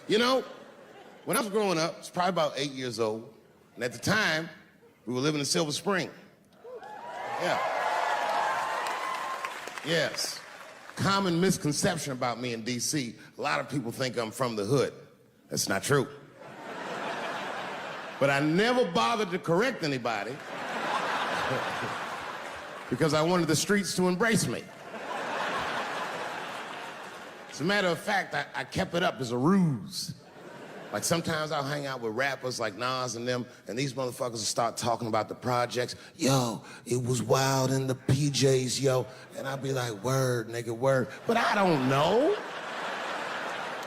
You know, when I was growing up, I was probably about 8 years old, and at the time, we were living in Silver Spring. Yeah. Yes. Common misconception about me in D.C. A lot of people think I'm from the hood. That's not true. But I never bothered to correct anybody because I wanted the streets to embrace me. As a matter of fact, I kept it up as a ruse. Like sometimes I'll hang out with rappers like Nas and them, and these motherfuckers will start talking about the projects. Yo, it was wild in the PJs, yo. And I'll be like, word, nigga, word. But I don't know.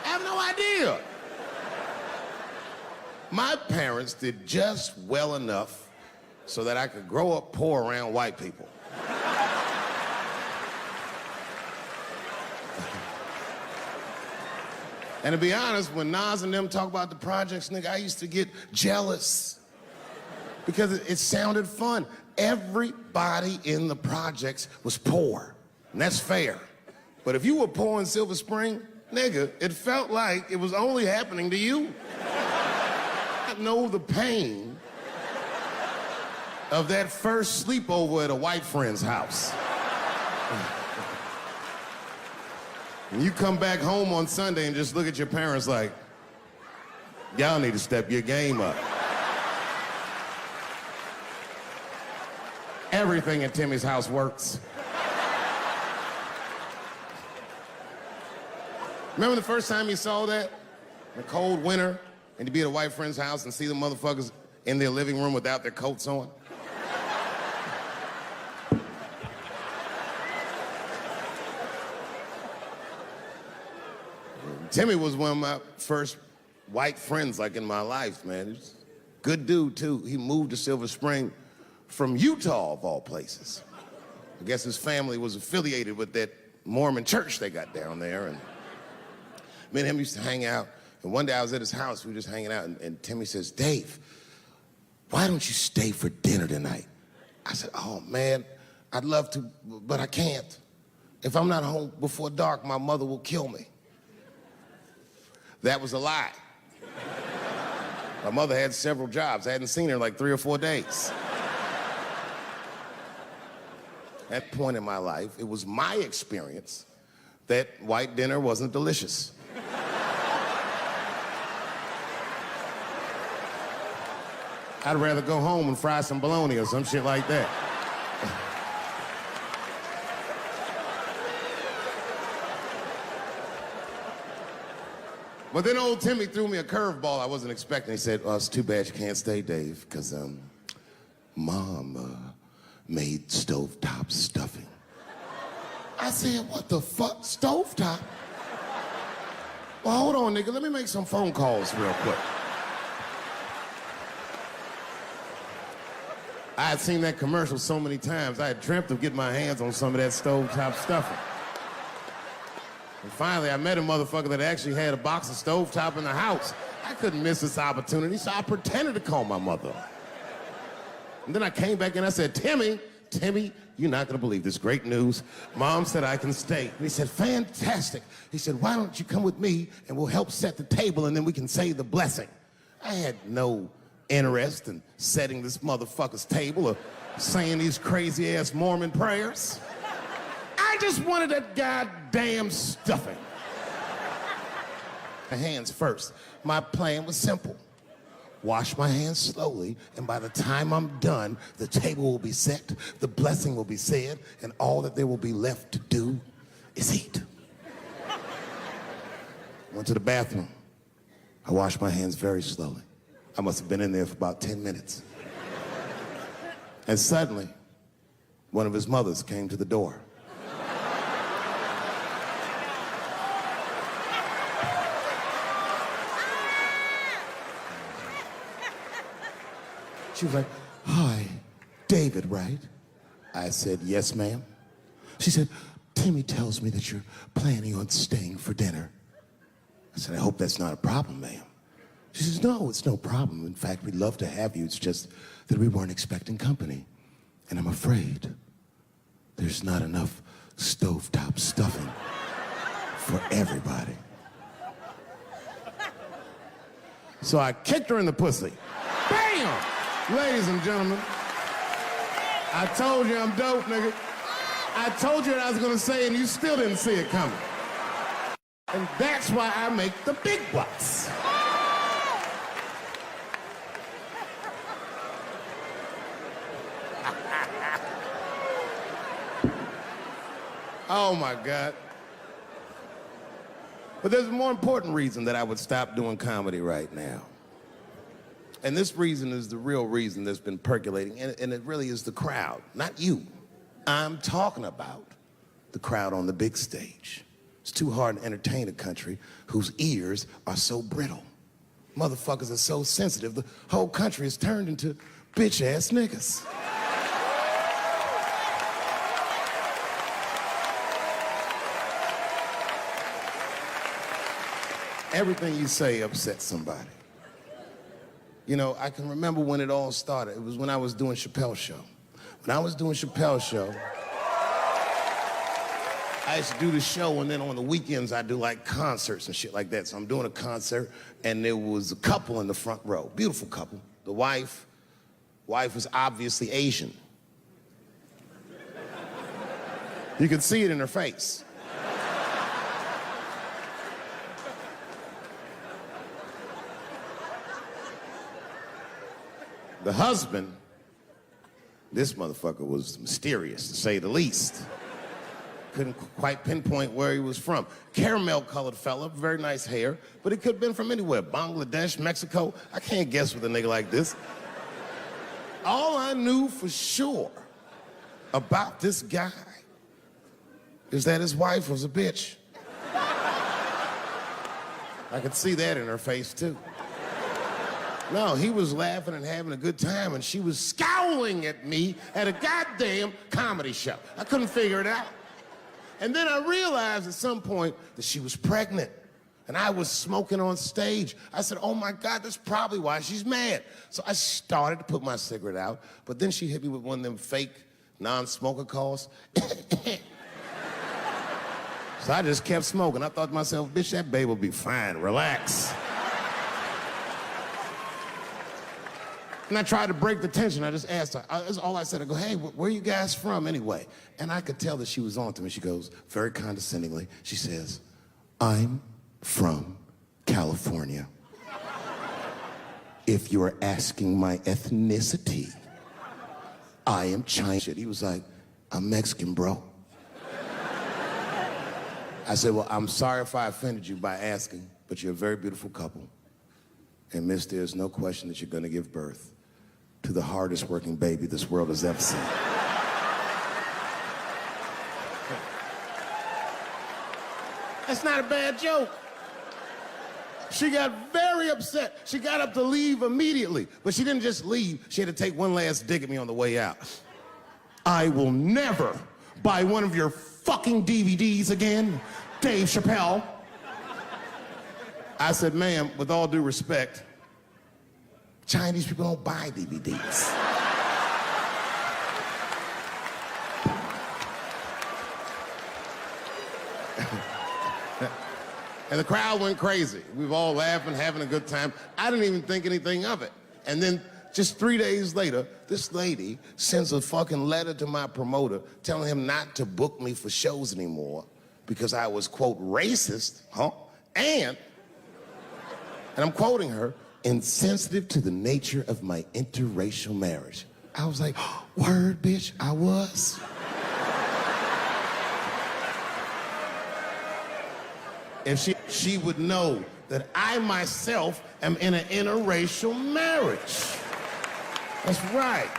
I have no idea. My parents did just well enough so that I could grow up poor around white people. And to be honest, when Nas and them talk about the projects, nigga, I used to get jealous because it sounded fun. Everybody in the projects was poor, and that's fair. But if you were poor in Silver Spring, nigga, it felt like it was only happening to you. I know the pain of that first sleepover at a white friend's house. And you come back home on Sunday and just look at your parents like, y'all need to step your game up. Everything at Timmy's house works. Remember the first time you saw that? In a cold winter, and you'd be at a white friend's house and see the motherfuckers in their living room without their coats on? Timmy was one of my first white friends, like, in my life, man. He's a good dude, too. He moved to Silver Spring from Utah, of all places. I guess his family was affiliated with that Mormon church they got down there, and me and him used to hang out. And one day I was at his house, we were just hanging out, and Timmy says, Dave, why don't you stay for dinner tonight? I said, oh, man, I'd love to, but I can't. If I'm not home before dark, my mother will kill me. That was a lie. My mother had several jobs. I hadn't seen her in like 3 or 4 days. At that point in my life, it was my experience that white dinner wasn't delicious. I'd rather go home and fry some bologna or some shit like that. But then old Timmy threw me a curveball I wasn't expecting. He said, oh, it's too bad you can't stay, Dave, because Mom made stovetop stuffing. I said, what the fuck, stovetop? Well, hold on, nigga, let me make some phone calls real quick. I had seen that commercial so many times, I had dreamt of getting my hands on some of that stovetop stuffing. And finally, I met a motherfucker that actually had a box of stovetop in the house. I couldn't miss this opportunity, so I pretended to call my mother. And then I came back and I said, Timmy, you're not gonna believe this great news. Mom said I can stay. And he said, fantastic. He said, why don't you come with me and we'll help set the table and then we can say the blessing. I had no interest in setting this motherfucker's table or saying these crazy-ass Mormon prayers. I just wanted that goddamn stuffing. My hands first. My plan was simple. Wash my hands slowly, and by the time I'm done, the table will be set, the blessing will be said, and all that there will be left to do is eat. Went to the bathroom. I washed my hands very slowly. I must have been in there for about 10 minutes. And suddenly, one of his mothers came to the door. She was like, hi, David, right? I said, yes, ma'am. She said, Timmy tells me that you're planning on staying for dinner. I said, I hope that's not a problem, ma'am. She says, no, it's no problem. In fact, we'd love to have you. It's just that we weren't expecting company. And I'm afraid there's not enough stovetop stuffing for everybody. So I kicked her in the pussy. Bam! Ladies and gentlemen, I told you I'm dope, nigga. I told you what I was gonna say and you still didn't see it coming. And that's why I make the big bucks. Oh my God. But there's a more important reason that I would stop doing comedy right now. And this reason is the real reason that's been percolating, and it really is the crowd, not you. I'm talking about the crowd on the big stage. It's too hard to entertain a country whose ears are so brittle. Motherfuckers are so sensitive, the whole country is turned into bitch-ass niggas. Everything you say upsets somebody. You know, I can remember when it all started. It was when I was doing Chappelle Show. When I was doing Chappelle Show, I used to do the show, and then on the weekends, I do like concerts and shit like that. So I'm doing a concert, and there was a couple in the front row, beautiful couple. The wife was obviously Asian. You could see it in her face. The husband, this motherfucker was mysterious, to say the least. Couldn't quite pinpoint where he was from. Caramel-colored fella, very nice hair, but it could have been from anywhere. Bangladesh, Mexico, I can't guess with a nigga like this. All I knew for sure about this guy is that his wife was a bitch. I could see that in her face, too. No, he was laughing and having a good time, and she was scowling at me at a goddamn comedy show. I couldn't figure it out. And then I realized at some point that she was pregnant, and I was smoking on stage. I said, oh my God, that's probably why she's mad. So I started to put my cigarette out, but then she hit me with one of them fake non-smoker calls. So I just kept smoking. I thought to myself, bitch, that baby will be fine, relax. And I tried to break the tension. I just asked her, that's all I said. I go, hey, where are you guys from anyway? And I could tell that she was on to me. She goes, very condescendingly, she says, I'm from California. If you're asking my ethnicity, I am Chinese. He was like, I'm Mexican, bro. I said, well, I'm sorry if I offended you by asking, but you're a very beautiful couple. And miss, there's no question that you're gonna give birth to the hardest working baby this world has ever seen. That's not a bad joke. She got very upset. She got up to leave immediately, but she didn't just leave. She had to take one last dig at me on the way out. I will never buy one of your fucking DVDs again, Dave Chappelle. I said, ma'am, with all due respect, Chinese people don't buy DVDs. And the crowd went crazy. We were all laughing, having a good time. I didn't even think anything of it. And then just 3 days later, this lady sends a fucking letter to my promoter telling him not to book me for shows anymore because I was, quote, racist, and I'm quoting her, insensitive to the nature of my interracial marriage. I was like, word, bitch, I was. If she would know that I myself am in an interracial marriage. That's right.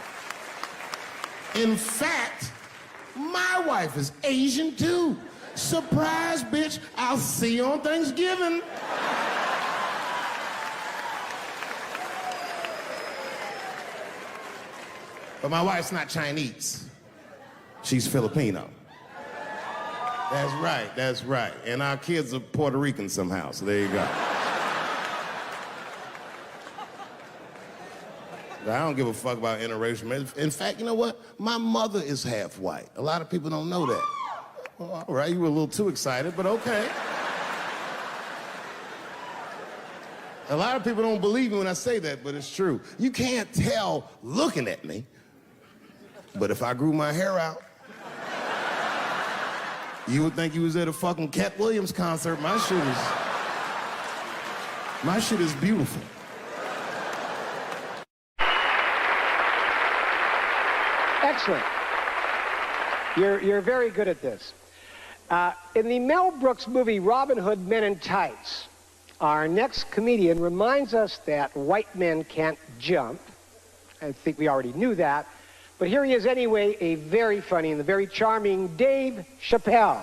In fact, my wife is Asian too. Surprise, bitch, I'll see you on Thanksgiving. But my wife's not Chinese. She's Filipino. That's right, that's right. And our kids are Puerto Rican somehow, so there you go. But I don't give a fuck about interracial marriage. In fact, you know what? My mother is half white. A lot of people don't know that. Well, all right, you were a little too excited, but okay. A lot of people don't believe me when I say that, but it's true. You can't tell looking at me, but if I grew my hair out, you would think you was at a fucking Cat Williams concert. My shit is beautiful. Excellent. You're very good at this. In the Mel Brooks movie Robin Hood Men in Tights, our next comedian reminds us that white men can't jump. I think we already knew that. But here he is anyway, a very funny and the very charming Dave Chappelle.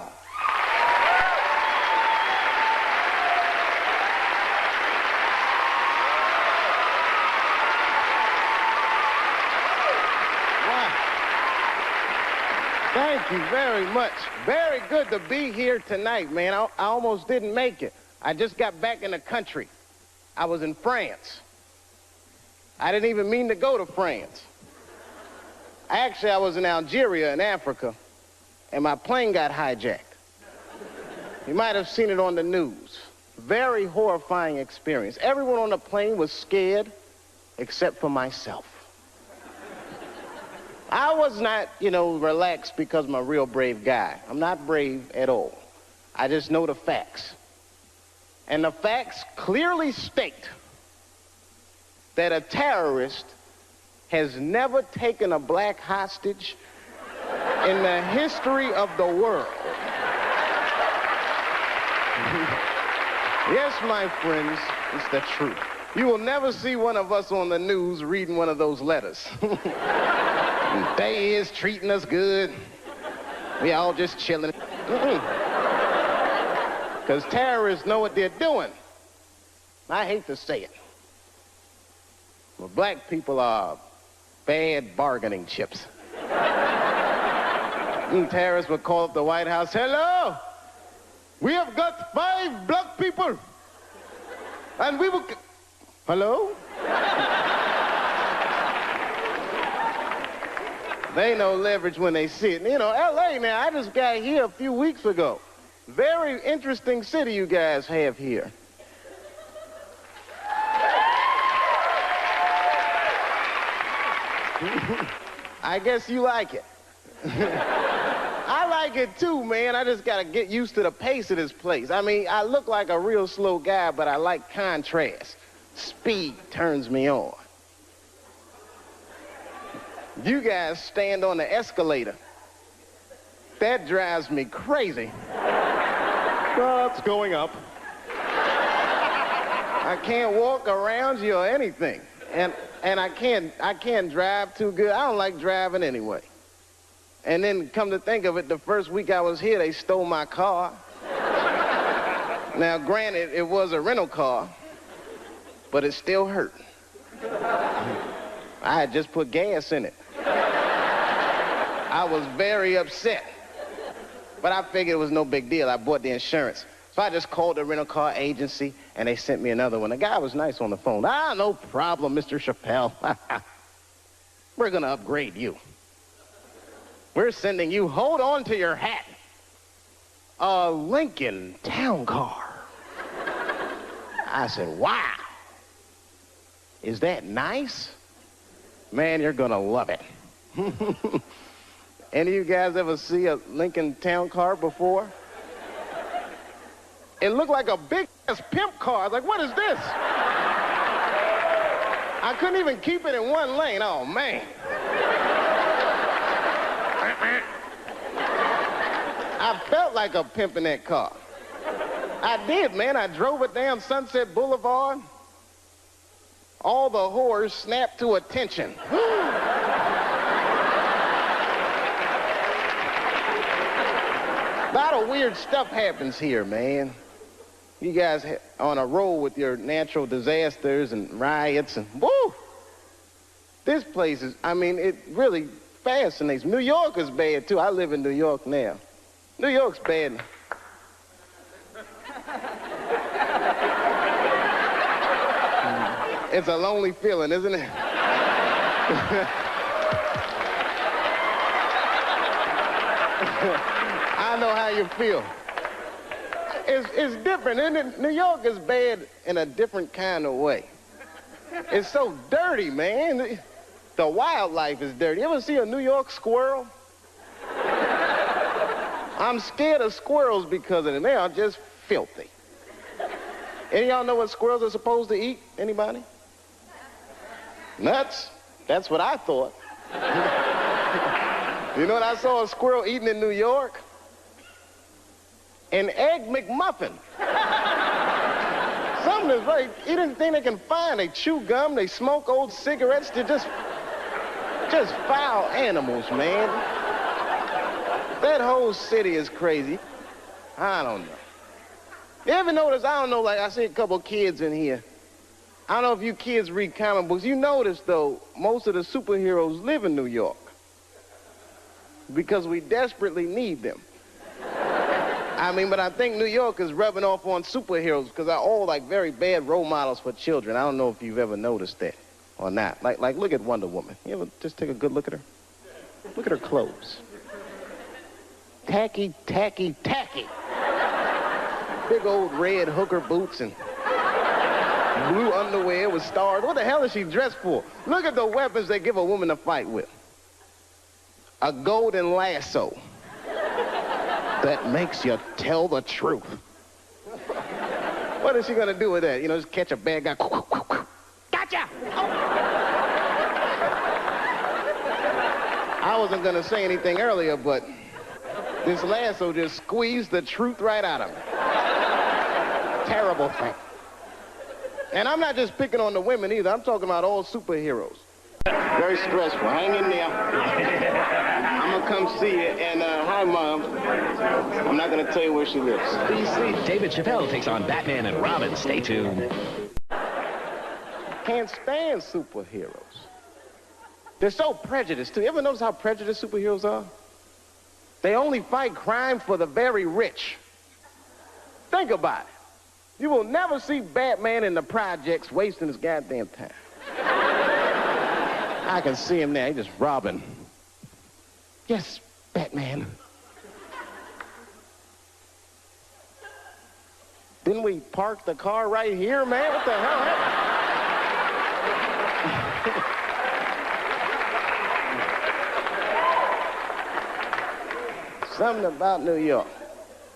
Thank you very much. Very good to be here tonight, man. I almost didn't make it. I just got back in the country. I was in France. I didn't even mean to go to France. Actually, I was in Algeria in Africa, and my plane got hijacked. You might have seen it on the news. Very horrifying experience. Everyone on the plane was scared, except for myself. I was not, relaxed because I'm a real brave guy. I'm not brave at all. I just know the facts. And the facts clearly state that a terrorist has never taken a black hostage in the history of the world. Yes, my friends, it's the truth. You will never see one of us on the news reading one of those letters. They is treating us good. We all just chilling. Because terrorists know what they're doing. I hate to say it. But black people are bad bargaining chips. Terrorists would call up the White House, "Hello, we have got 5 black people. And we will..." Hello? They know leverage when they see it. L.A. now, I just got here a few weeks ago. Very interesting city you guys have here. I guess you like it. I like it too, man. I just gotta get used to the pace of this place. I mean, I look like a real slow guy, but I like contrast. Speed turns me on. You guys stand on the escalator. That drives me crazy. It's going up. I can't walk around you or anything. And I can't drive too good. I don't like driving anyway. And then come to think of it, the first week I was here, they stole my car. Now, granted, it was a rental car, but it still hurt. I had just put gas in it. I was very upset. But I figured it was no big deal. I bought the insurance. So I just called the rental car agency, and they sent me another one. The guy was nice on the phone. No problem, Mr. Chappelle. We're gonna upgrade you. We're sending you, hold on to your hat, a Lincoln Town Car. I said, wow. Is that nice? Man, you're gonna love it. Any of you guys ever see a Lincoln Town Car before? It looked like a big-ass pimp car. I was like, what is this? I couldn't even keep it in one lane. Oh, man. I felt like a pimp in that car. I did, man. I drove it down Sunset Boulevard. All the whores snapped to attention. A lot of weird stuff happens here, man. You guys on a roll with your natural disasters and riots and woo! This place is, it really fascinates me. New York is bad too. I live in New York now. New York's bad. It's a lonely feeling, isn't it? I know how you feel. It's different, isn't it? New York is bad in a different kind of way. It's so dirty, man. The wildlife is dirty. You ever see a New York squirrel? I'm scared of squirrels because of them. They are just filthy. Any of y'all know what squirrels are supposed to eat? Anybody? Nuts. That's what I thought. You know what I saw a squirrel eating in New York? An Egg McMuffin. Something is right. Anything they can find. They chew gum, they smoke old cigarettes. They're just foul animals, man. That whole city is crazy. I don't know. You ever notice, I don't know, like I see a couple kids in here. I don't know if you kids read comic books. You notice, though, most of the superheroes live in New York because we desperately need them. I mean, but I think New York is rubbing off on superheroes because they're all, like, very bad role models for children. I don't know if you've ever noticed that or not. Like look at Wonder Woman. You ever just take a good look at her? Look at her clothes. Tacky, tacky, tacky. Big old red hooker boots and blue underwear with stars. What the hell is she dressed for? Look at the weapons they give a woman to fight with. A golden lasso that makes you tell the truth. What is she gonna do with that? You know, just catch a bad guy. Gotcha! I wasn't gonna say anything earlier, but this lasso just squeezed the truth right out of me. Terrible thing. And I'm not just picking on the women either. I'm talking about all superheroes. Very stressful. Hang in there. I'm gonna come see you. And hi, Mom. I'm not gonna tell you where she lives. DC. David Chappelle takes on Batman and Robin. Stay tuned. Can't stand superheroes. They're so prejudiced, too. You ever notice how prejudiced superheroes are? They only fight crime for the very rich. Think about it. You will never see Batman in the projects wasting his goddamn time. I can see him there. He's just robbing. Yes, Batman. Didn't we park the car right here, man? What the hell happened? Something about New York.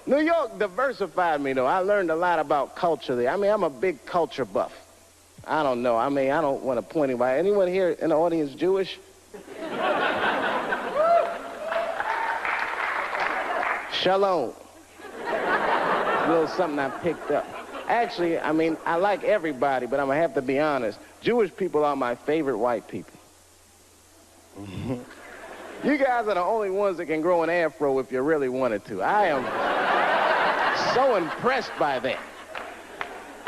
New York diversified me, though. I learned a lot about culture there. I mean, I'm a big culture buff. I don't know. I mean, I don't want to point anybody. Anyone here in the audience Jewish? Shalom. A little something I picked up. Actually, I mean, I like everybody, but I'm going to have to be honest. Jewish people are my favorite white people. You guys are the only ones that can grow an afro if you really wanted to. I am so impressed by that.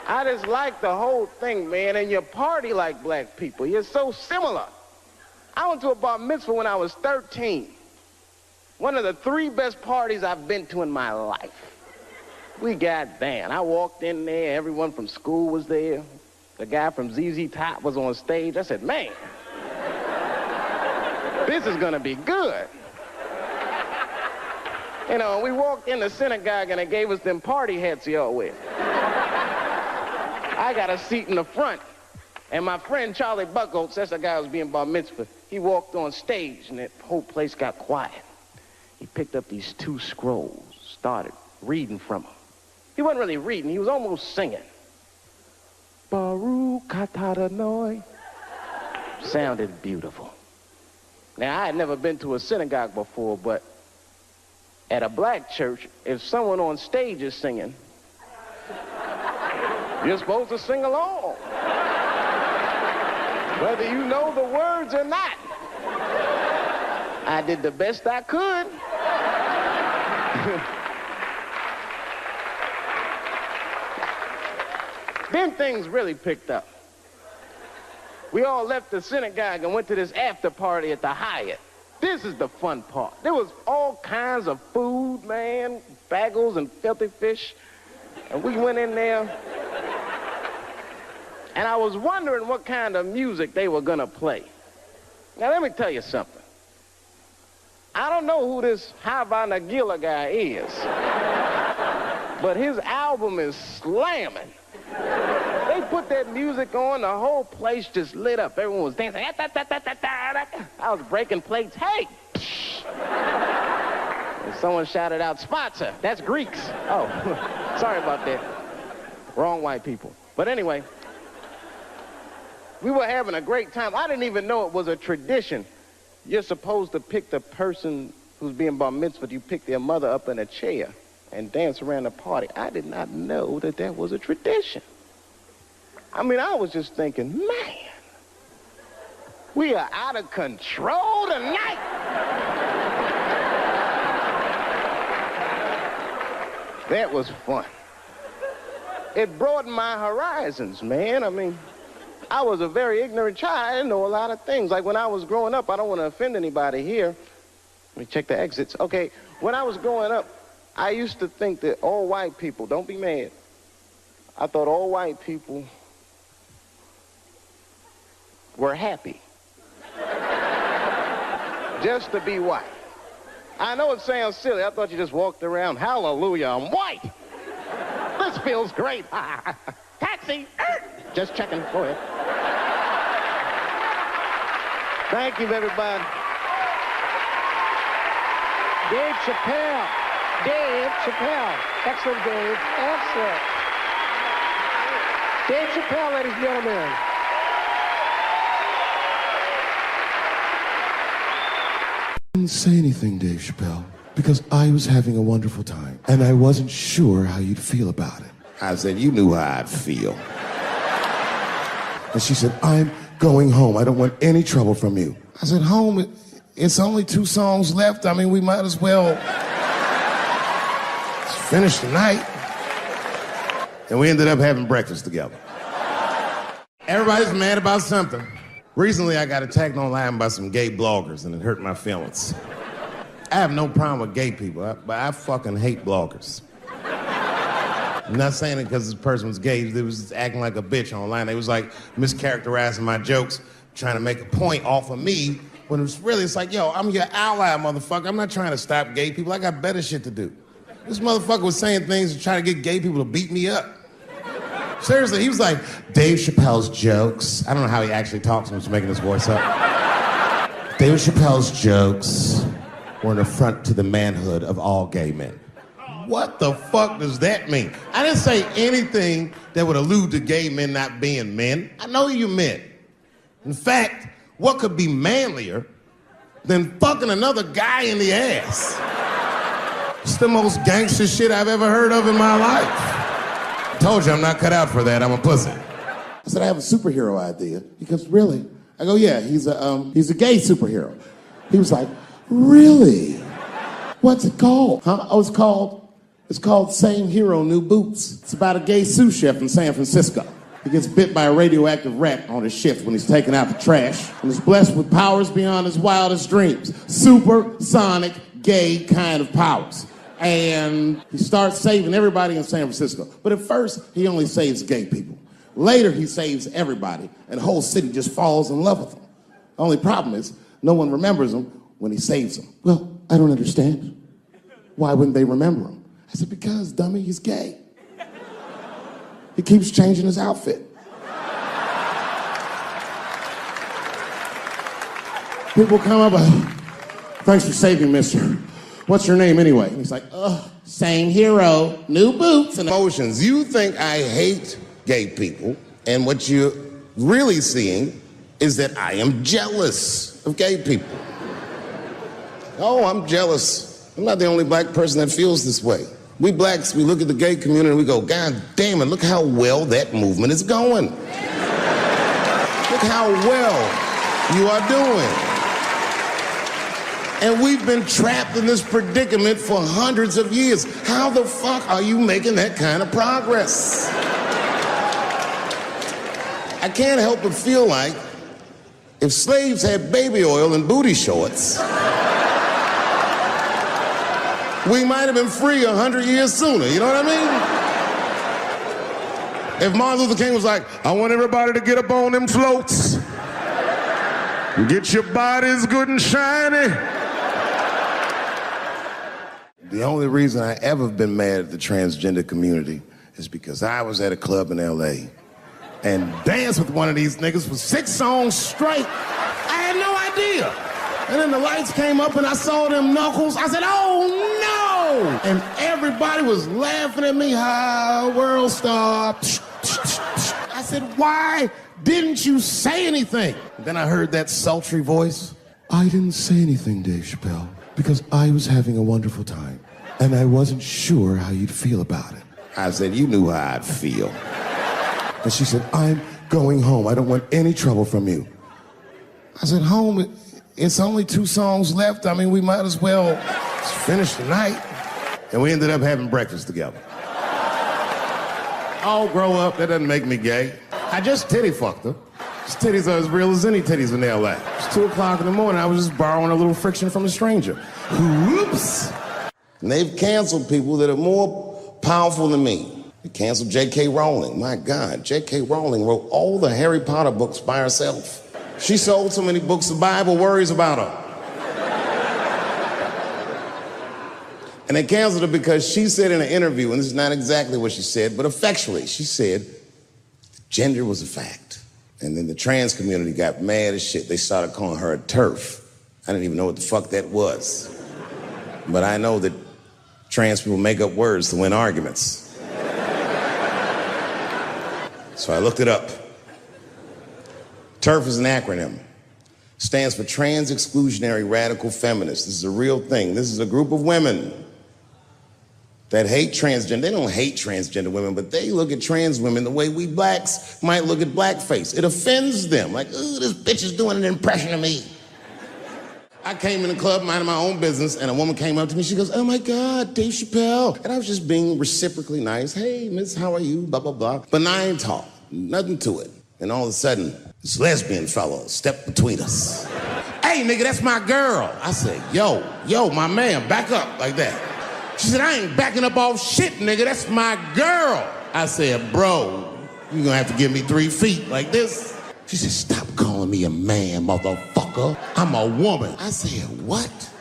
I just like the whole thing, man, and you party like black people. You're so similar. I went to a bar mitzvah when I was 13. One of the 3 best parties I've been to in my life. We got down. I walked in there. Everyone from school was there. The guy from ZZ Top was on stage. I said, man, this is gonna be good. You know, we walked in the synagogue and they gave us them party hats y'all wear. I got a seat in the front. And my friend Charlie Buckholtz, that's the guy who was being bar mitzvah, he walked on stage and that whole place got quiet. He picked up these 2 scrolls, started reading from them. He wasn't really reading, he was almost singing. Baruch atah Adonai. Sounded beautiful. Now, I had never been to a synagogue before, but at a black church, if someone on stage is singing, you're supposed to sing along, whether you know the words or not. I did the best I could. Then things really picked up. We all left the synagogue and went to this after party at the Hyatt. This is the fun part. There was all kinds of food, man, bagels and filthy fish. And we went in there. And I was wondering what kind of music they were gonna play. Now, let me tell you something. I don't know who this Hava Nagila guy is, but his album album is slamming. They put that music on, the whole place just lit up. Everyone was dancing. I was breaking plates. Hey! And someone shouted out, sponsor. That's Greeks. Oh, sorry about that. Wrong white people. But anyway, we were having a great time. I didn't even know it was a tradition. You're supposed to pick the person who's being bar mitzvahed. You pick their mother up in a chair and dance around the party. I did not know that that was a tradition. I mean, I was just thinking, man, we are out of control tonight. That was fun. It broadened my horizons, man. I mean, I was a very ignorant child. I didn't know a lot of things. Like when I was growing up, I don't want to offend anybody here. Let me check the exits. Okay, when I was growing up, I used to think that all white people, don't be mad, I thought all white people were happy. Just to be white. I know it sounds silly. I thought you just walked around, hallelujah, I'm white. This feels great. Taxi. Just checking. Go ahead. Thank you, everybody. Dave Chappelle. Dave Chappelle. Excellent, Dave. Excellent. Dave Chappelle, ladies and gentlemen. I didn't say anything, Dave Chappelle, because I was having a wonderful time, and I wasn't sure how you'd feel about it. I said, you knew how I'd feel. And she said, I'm going home. I don't want any trouble from you. I said, home? It's only 2 songs left. I mean, we might as well finish the night. And we ended up having breakfast together. Everybody's mad about something. Recently, I got attacked online by some gay bloggers, and it hurt my feelings. I have no problem with gay people, but I fucking hate bloggers. I'm not saying it because this person was gay. They was just acting like a bitch online. They was like mischaracterizing my jokes, trying to make a point off of me, when it was really, it's like, yo, I'm your ally, motherfucker. I'm not trying to stop gay people. I got better shit to do. This motherfucker was saying things to try to get gay people to beat me up. Seriously, he was like, Dave Chappelle's jokes. I don't know how he actually talks when he's making his voice up. Dave Chappelle's jokes were an affront to the manhood of all gay men. What the fuck does that mean? I didn't say anything that would allude to gay men not being men. I know you men. In fact, what could be manlier than fucking another guy in the ass? It's the most gangster shit I've ever heard of in my life. I told you I'm not cut out for that. I'm a pussy. I said, I have a superhero idea. He goes, really? I go, yeah, he's a gay superhero. He was like, really? What's it called? Huh? Oh, it's called Same Hero, New Boots. It's about a gay sous chef in San Francisco. He gets bit by a radioactive rat on his shift when he's taking out the trash and is blessed with powers beyond his wildest dreams. Supersonic, gay kind of powers. And he starts saving everybody in San Francisco. But at first, he only saves gay people. Later, he saves everybody, and the whole city just falls in love with him. The only problem is, no one remembers him when he saves them. Well, I don't understand. Why wouldn't they remember him? I said, because, dummy, he's gay. He keeps changing his outfit. People come up, thanks for saving, mister. What's your name anyway? And he's like, same hero, new boots and emotions. You think I hate gay people, and what you're really seeing is that I am jealous of gay people. Oh, I'm jealous. I'm not the only black person that feels this way. We blacks, we look at the gay community and we go, God damn it, look how well that movement is going. Look how well you are doing. And we've been trapped in this predicament for hundreds of years. How the fuck are you making that kind of progress? I can't help but feel like if slaves had baby oil and booty shorts, we might have been free 100 years sooner, you know what I mean? If Martin Luther King was like, I want everybody to get up on them floats, get your bodies good and shiny. The only reason I ever been mad at the transgender community is because I was at a club in L.A. and danced with one of these niggas for 6 songs straight. I had no idea. And then the lights came up and I saw them knuckles. I said, oh no! And everybody was laughing at me. Hi, world star. I said, why didn't you say anything? Then I heard that sultry voice. I didn't say anything, Dave Chappelle, because I was having a wonderful time, and I wasn't sure how you'd feel about it. I said, you knew how I'd feel. And she said, I'm going home. I don't want any trouble from you. I said, home? It's only 2 songs left. I mean, we might as well finish the night. And we ended up having breakfast together. Oh, grow up. That doesn't make me gay. I just titty fucked her. His titties are as real as any titties in L.A. It's 2 o'clock in the morning. I was just borrowing a little friction from a stranger. Whoops. And they've canceled people that are more powerful than me. They canceled J.K. Rowling. My God, J.K. Rowling wrote all the Harry Potter books by herself. She sold so many books, the Bible worries about her. And they canceled her because she said in an interview, and this is not exactly what she said, but effectually, she said gender was a fact. And then the trans community got mad as shit. They started calling her a TERF. I didn't even know what the fuck that was. But I know that trans people make up words to win arguments. So I looked it up. TERF is an acronym. Stands for Trans Exclusionary Radical Feminists. This is a real thing. This is a group of women that hate transgender. They don't hate transgender women, but they look at trans women the way we blacks might look at blackface. It offends them. Like, ooh, this bitch is doing an impression of me. I came in the club minding my own business, and a woman came up to me. She goes, oh my God, Dave Chappelle. And I was just being reciprocally nice. Hey, miss, how are you? Blah, blah, blah. Benign talk. Nothing to it. And all of a sudden, this lesbian fellow stepped between us. Hey, nigga, that's my girl. I said, yo, my man, back up like that. She said, I ain't backing up off shit, nigga. That's my girl. I said, bro, you're gonna have to give me 3 feet like this. She said, stop calling me a man, motherfucker. I'm a woman. I said, what?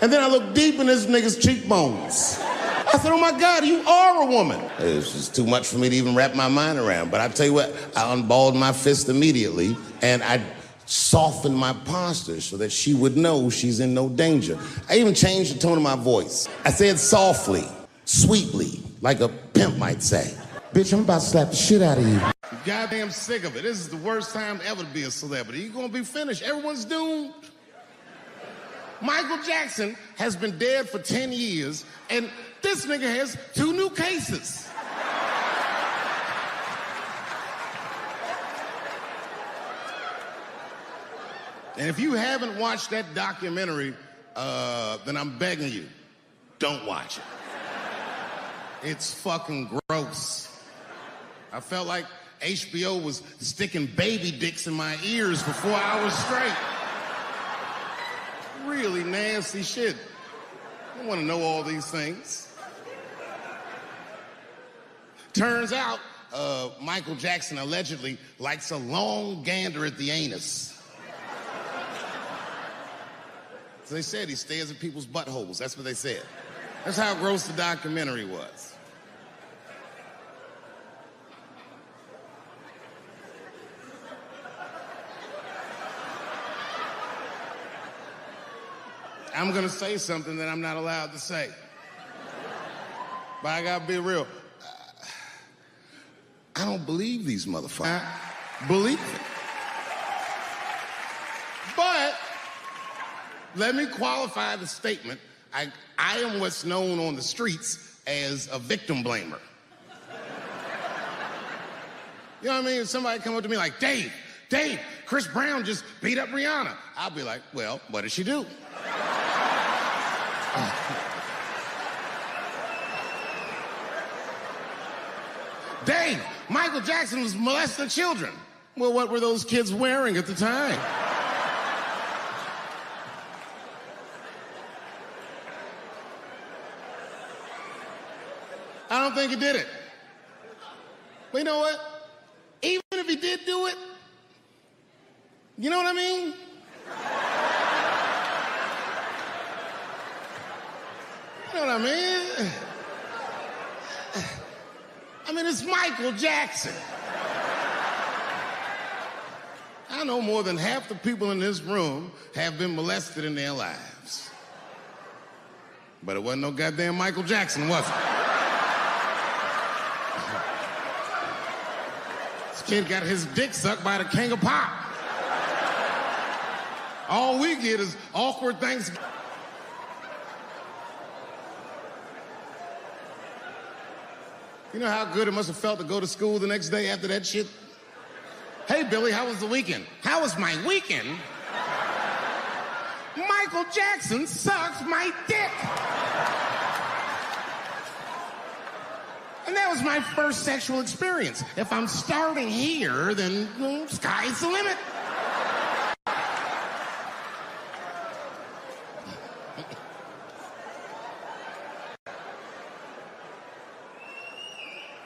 And then I looked deep in this nigga's cheekbones. I said, oh my God, you are a woman. It was just too much for me to even wrap my mind around. But I tell you what, I unballed my fist immediately, and I softened my posture so that she would know she's in no danger. I even changed the tone of my voice. I said softly, sweetly, like a pimp might say. Bitch, I'm about to slap the shit out of you. I'm goddamn sick of it. This is the worst time ever to be a celebrity. You're gonna be finished. Everyone's doomed. Michael Jackson has been dead for 10 years, and this nigga has 2 new cases. And if you haven't watched that documentary, then I'm begging you, don't watch it. It's fucking gross. I felt like HBO was sticking baby dicks in my ears for 4 hours straight. Really nasty shit. I don't want to know all these things. Turns out, Michael Jackson allegedly likes a long gander at the anus. So they said he stares at people's buttholes. That's what they said. That's how gross the documentary was. I'm gonna say something that I'm not allowed to say. But I gotta be real. I don't believe these motherfuckers. I believe it. But let me qualify the statement. I am what's known on the streets as a victim blamer. You know what I mean? If somebody come up to me like, Dave, Chris Brown just beat up Rihanna. I'll be like, well, what did she do? Dave, Michael Jackson was molesting children. Well, what were those kids wearing at the time? I don't think he did it. But you know what? Even if he did do it, you know what I mean? You know what I mean? mean, it's Michael Jackson. I know more than half the people in this room have been molested in their lives. But it wasn't no goddamn Michael Jackson, was it? This kid got his dick sucked by the king of pop. All we get is awkward things. You know how good it must have felt to go to school the next day after that shit? Hey, Billy, how was the weekend? How was my weekend? Michael Jackson sucked my dick. And that was my first sexual experience. If I'm starting here, then sky's the limit.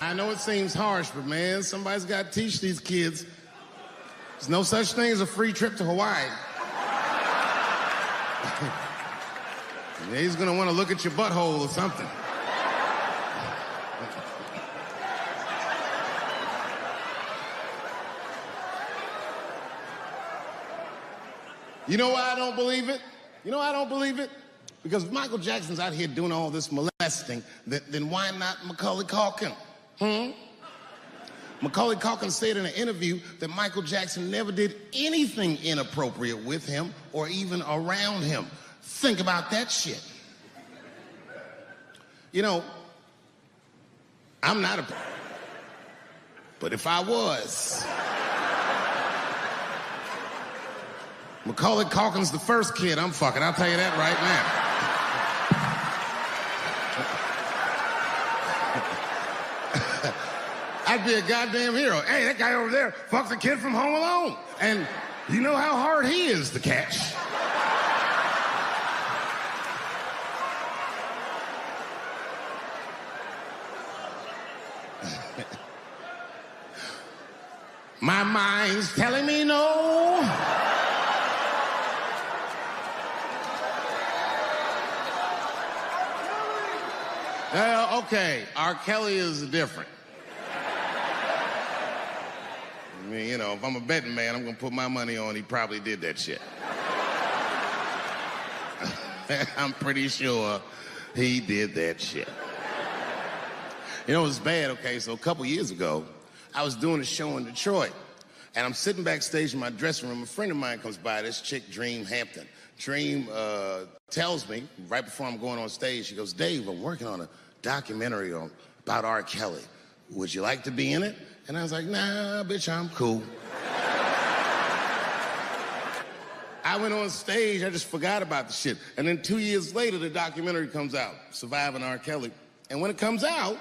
I know it seems harsh, but man, somebody's got to teach these kids. There's no such thing as a free trip to Hawaii. He's gonna want to look at your butthole or something. You know why I don't believe it? You know why I don't believe it? Because if Michael Jackson's out here doing all this molesting, then why not Macaulay Culkin? Macaulay Culkin said in an interview that Michael Jackson never did anything inappropriate with him or even around him. Think about that shit. You know, I'm not a... But if I was... Macaulay Culkin's the first kid I'm fucking, I'll tell you that right now. I'd be a goddamn hero. Hey, that guy over there fucks a kid from Home Alone. And you know how hard he is to catch. My mind's telling me no. Okay, R. Kelly is different. I mean, you know, if I'm a betting man, I'm gonna put my money on he probably did that shit. I'm pretty sure he did that shit. You know, it was bad, okay, so a couple years ago, I was doing a show in Detroit, and I'm sitting backstage in my dressing room. A friend of mine comes by, this chick, Dream Hampton. Dream tells me, right before I'm going on stage, she goes, Dave, I'm working on a documentary about R. Kelly. Would you like to be in it? And I was like, nah, bitch, I'm cool. I went on stage, I just forgot about the shit. And then 2 years later, the documentary comes out, Surviving R. Kelly. And when it comes out,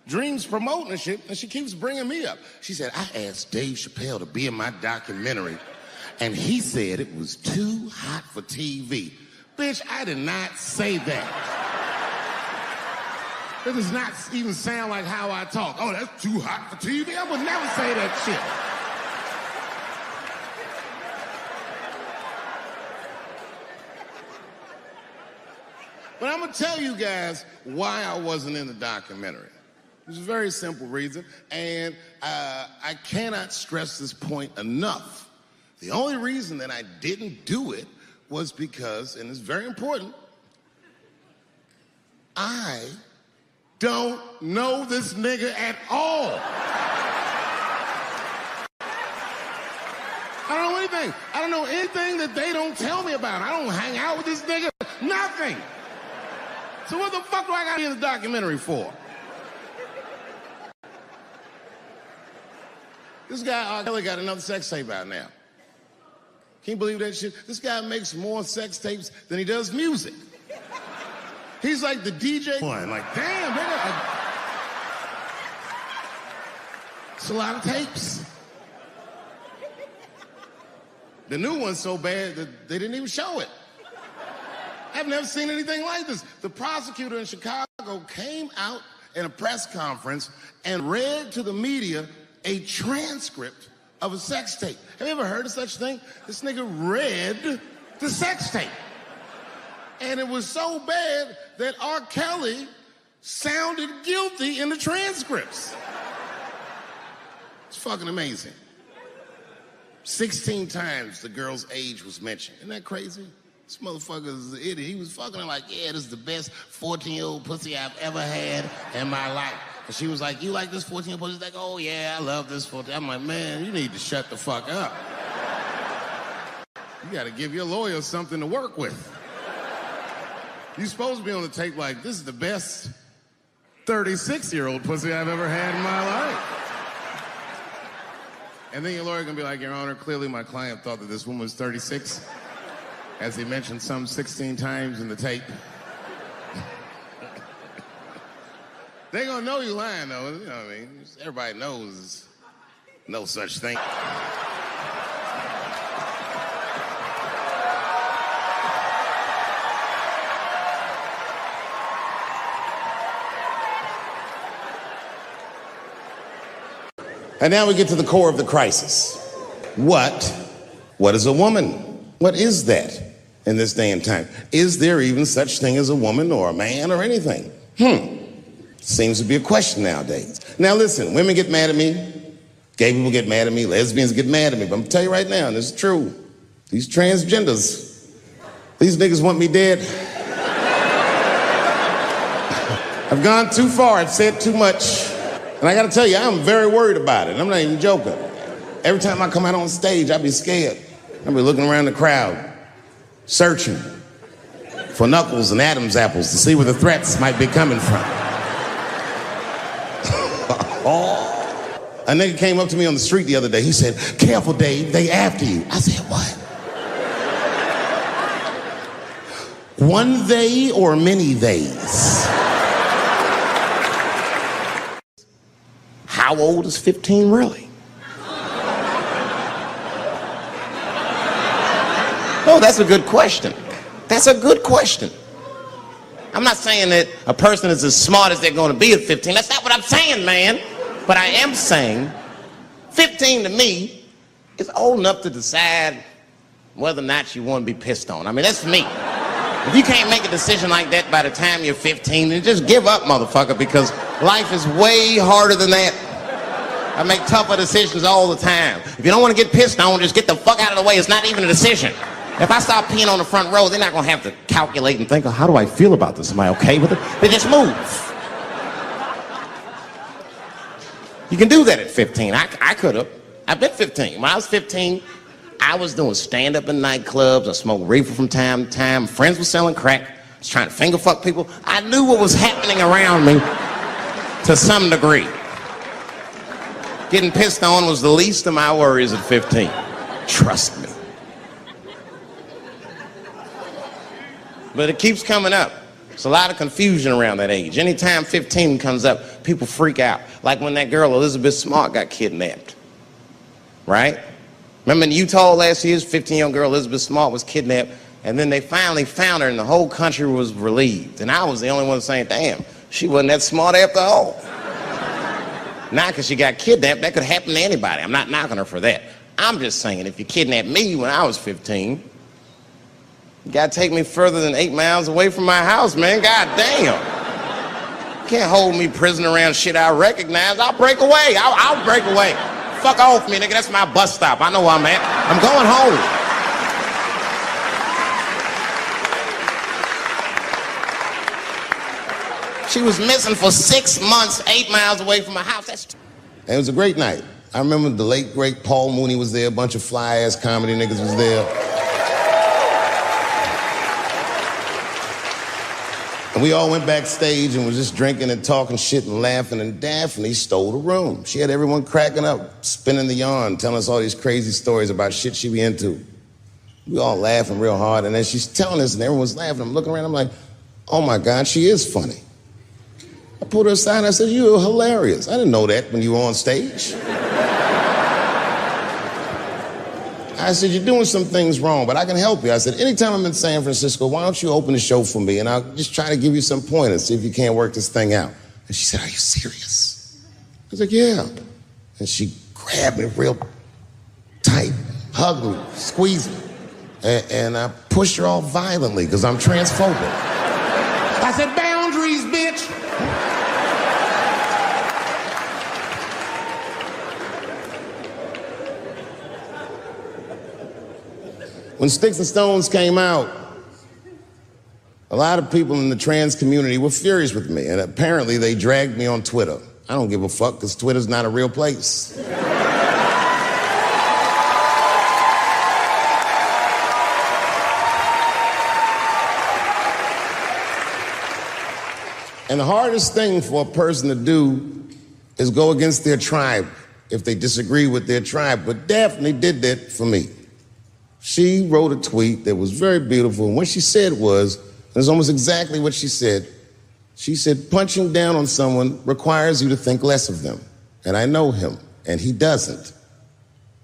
Dream's promoting the shit, and she keeps bringing me up. She said, I asked Dave Chappelle to be in my documentary, and he said it was too hot for TV. Bitch, I did not say that. It does not even sound like how I talk. Oh, that's too hot for TV? I would never say that shit. But I'm gonna tell you guys why I wasn't in the documentary. There's a very simple reason, and I cannot stress this point enough. The only reason that I didn't do it was because, and it's very important, I don't know this nigga at all. I don't know anything. I don't know anything that they don't tell me about. I don't hang out with this nigga. Nothing. So what the fuck do I got to be in the documentary for? This guy, R. Kelly, got another sex tape out now. Can you believe that shit? This guy makes more sex tapes than he does music. He's like the DJ one. Like, damn, it's a lot of tapes. The new one's so bad that they didn't even show it. I've never seen anything like this. The prosecutor in Chicago came out in a press conference and read to the media a transcript of a sex tape. Have you ever heard of such a thing? This nigga read the sex tape. And it was so bad that R. Kelly sounded guilty in the transcripts. It's fucking amazing. 16 times the girl's age was mentioned. Isn't that crazy? This motherfucker is an idiot. He was fucking her like, yeah, this is the best 14-year-old pussy I've ever had in my life. And she was like, you like this 14-year-old pussy? He's like, oh yeah, I love this 14. I'm like, man, you need to shut the fuck up. You gotta give your lawyer something to work with. You're supposed to be on the tape like, this is the best 36-year-old pussy I've ever had in my life. And then your lawyer gonna be like, Your Honor, clearly my client thought that this woman was 36, as he mentioned some 16 times in the tape. They gonna know you lying though, you know what I mean? Everybody knows no such thing. And now we get to the core of the crisis. What is a woman? What is that in this day and time? Is there even such thing as a woman or a man or anything? Seems to be a question nowadays. Now listen, women get mad at me, gay people get mad at me, lesbians get mad at me, but I'm gonna tell you right now, and this is true, these transgenders, these niggas want me dead. I've gone too far, I've said too much. And I gotta tell you, I'm very worried about it. I'm not even joking. Every time I come out on stage, I be scared. I be looking around the crowd, searching for knuckles and Adam's apples to see where the threats might be coming from. A nigga came up to me on the street the other day. He said, careful, Dave, they after you. I said, what? One they or many theys? How old is 15 really? Oh, that's a good question. That's a good question. I'm not saying that a person is as smart as they're going to be at 15. That's not what I'm saying, man. But I am saying 15 to me is old enough to decide whether or not you want to be pissed on. I mean, that's me. If you can't make a decision like that by the time you're 15, then just give up, motherfucker, because life is way harder than that. I make tougher decisions all the time. If you don't want to get pissed on, just get the fuck out of the way. It's not even a decision. If I start peeing on the front row, they're not going to have to calculate and think, oh, how do I feel about this? Am I okay with it? They just move. You can do that at 15. I could have. I've been 15. When I was 15, I was doing stand-up in nightclubs. I smoked reefer from time to time. Friends were selling crack. I was trying to finger fuck people. I knew what was happening around me to some degree. Getting pissed on was the least of my worries at 15. Trust me. But it keeps coming up. There's a lot of confusion around that age. Anytime 15 comes up, people freak out. Like when that girl, Elizabeth Smart, got kidnapped. Right? Remember in Utah last year, 15-year-old girl Elizabeth Smart was kidnapped, and then they finally found her and the whole country was relieved. And I was the only one saying, damn, she wasn't that smart after all. Not because she got kidnapped, that could happen to anybody. I'm not knocking her for that. I'm just saying, if you kidnapped me when I was 15, you gotta take me further than 8 miles away from my house, man. God damn. You can't hold me prisoner around shit I recognize. I'll break away. I'll break away. Fuck off me, nigga. That's my bus stop. I know where I'm at. I'm going home. She was missing for 6 months, 8 miles away from my house. It was a great night. I remember the late, great Paul Mooney was there. A bunch of fly-ass comedy niggas was there. And we all went backstage and was just drinking and talking shit and laughing, and Daphne stole the room. She had everyone cracking up, spinning the yarn, telling us all these crazy stories about shit she be into. We all laughing real hard, and then she's telling us and everyone's laughing. I'm looking around, I'm like, oh my God, she is funny. I pulled her aside and I said, you are hilarious. I didn't know that when you were on stage. I said, you're doing some things wrong, but I can help you. I said, anytime I'm in San Francisco, why don't you open the show for me, and I'll just try to give you some pointers, see if you can't work this thing out. And she said, are you serious? I was like, yeah. And she grabbed me real tight, hugged me, squeezed me, and I pushed her all violently because I'm transphobic. I said, boundaries, bitch. When Sticks and Stones came out, a lot of people in the trans community were furious with me, and apparently they dragged me on Twitter. I don't give a fuck, because Twitter's not a real place. And the hardest thing for a person to do is go against their tribe if they disagree with their tribe. But Daphne did that for me. She wrote a tweet that was very beautiful, and what she said was, it was almost exactly what she said. She said, punching down on someone requires you to think less of them. And I know him, and he doesn't.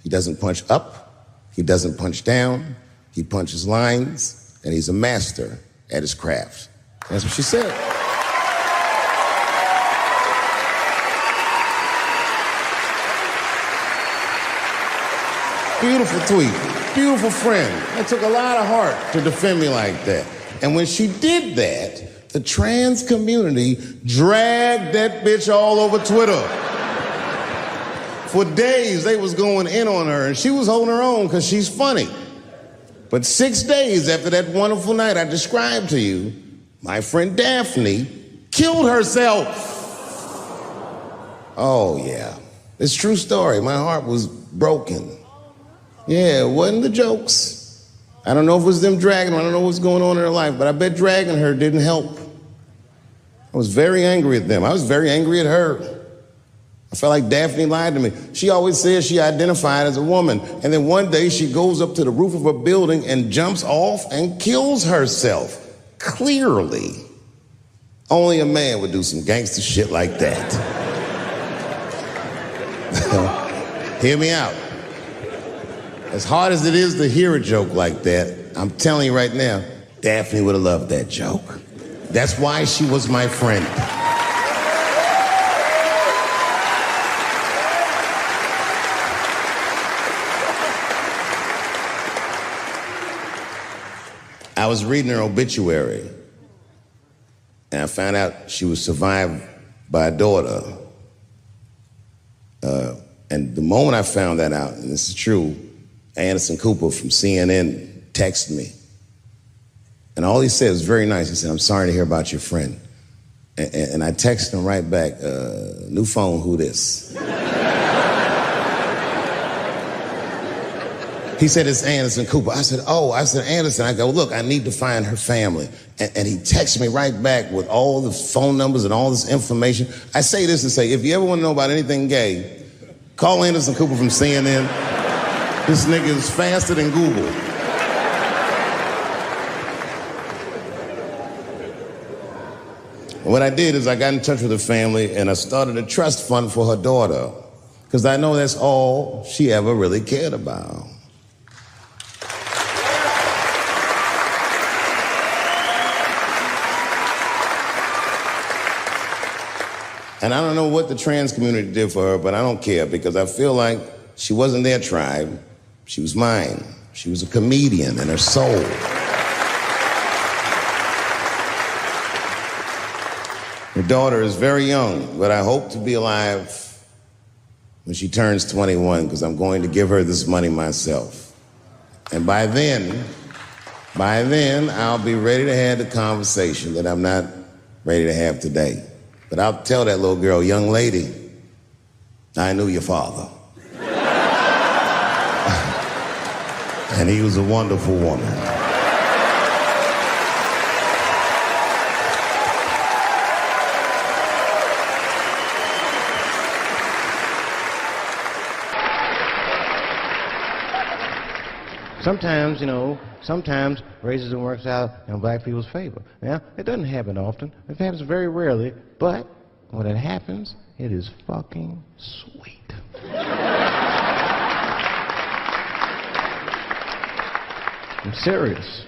He doesn't punch up, he doesn't punch down, he punches lines, and he's a master at his craft. That's what she said. Beautiful tweet, beautiful friend. It took a lot of heart to defend me like that. And when she did that, the trans community dragged that bitch all over Twitter. For days, they was going in on her, and she was holding her own because she's funny. But 6 days after that wonderful night I described to you, my friend Daphne killed herself. Oh, yeah. It's a true story. My heart was broken. Yeah, it wasn't the jokes. I don't know if it was them dragging her. I don't know what's going on in her life, but I bet dragging her didn't help. I was very angry at them. I was very angry at her. I felt like Daphne lied to me. She always says she identified as a woman, and then one day she goes up to the roof of a building and jumps off and kills herself. Clearly, only a man would do some gangster shit like that. Hear me out. As hard as it is to hear a joke like that, I'm telling you right now, Daphne would have loved that joke. That's why she was my friend. I was reading her obituary, and I found out she was survived by a daughter. And the moment I found that out, and this is true, Anderson Cooper from CNN texted me. And all he said was very nice. He said, "I'm sorry to hear about your friend." And I texted him right back, "New phone, who this?" He said, "It's Anderson Cooper." I said, "Oh," I said, "Anderson." I go, "Look, I need to find her family." And he texted me right back with all the phone numbers and all this information. I say this to say, if you ever want to know about anything gay, call Anderson Cooper from CNN. This nigga is faster than Google. What I did is I got in touch with her family and I started a trust fund for her daughter, because I know that's all she ever really cared about. And I don't know what the trans community did for her, but I don't care, because I feel like she wasn't their tribe. She was mine. She was a comedian in her soul. Her daughter is very young, but I hope to be alive when she turns 21, because I'm going to give her this money myself. And by then, I'll be ready to have the conversation that I'm not ready to have today. But I'll tell that little girl, "Young lady, I knew your father. And he was a wonderful woman." Sometimes racism works out in black people's favor. Now, it doesn't happen often. It happens very rarely, but when it happens, it is fucking sweet. I'm serious.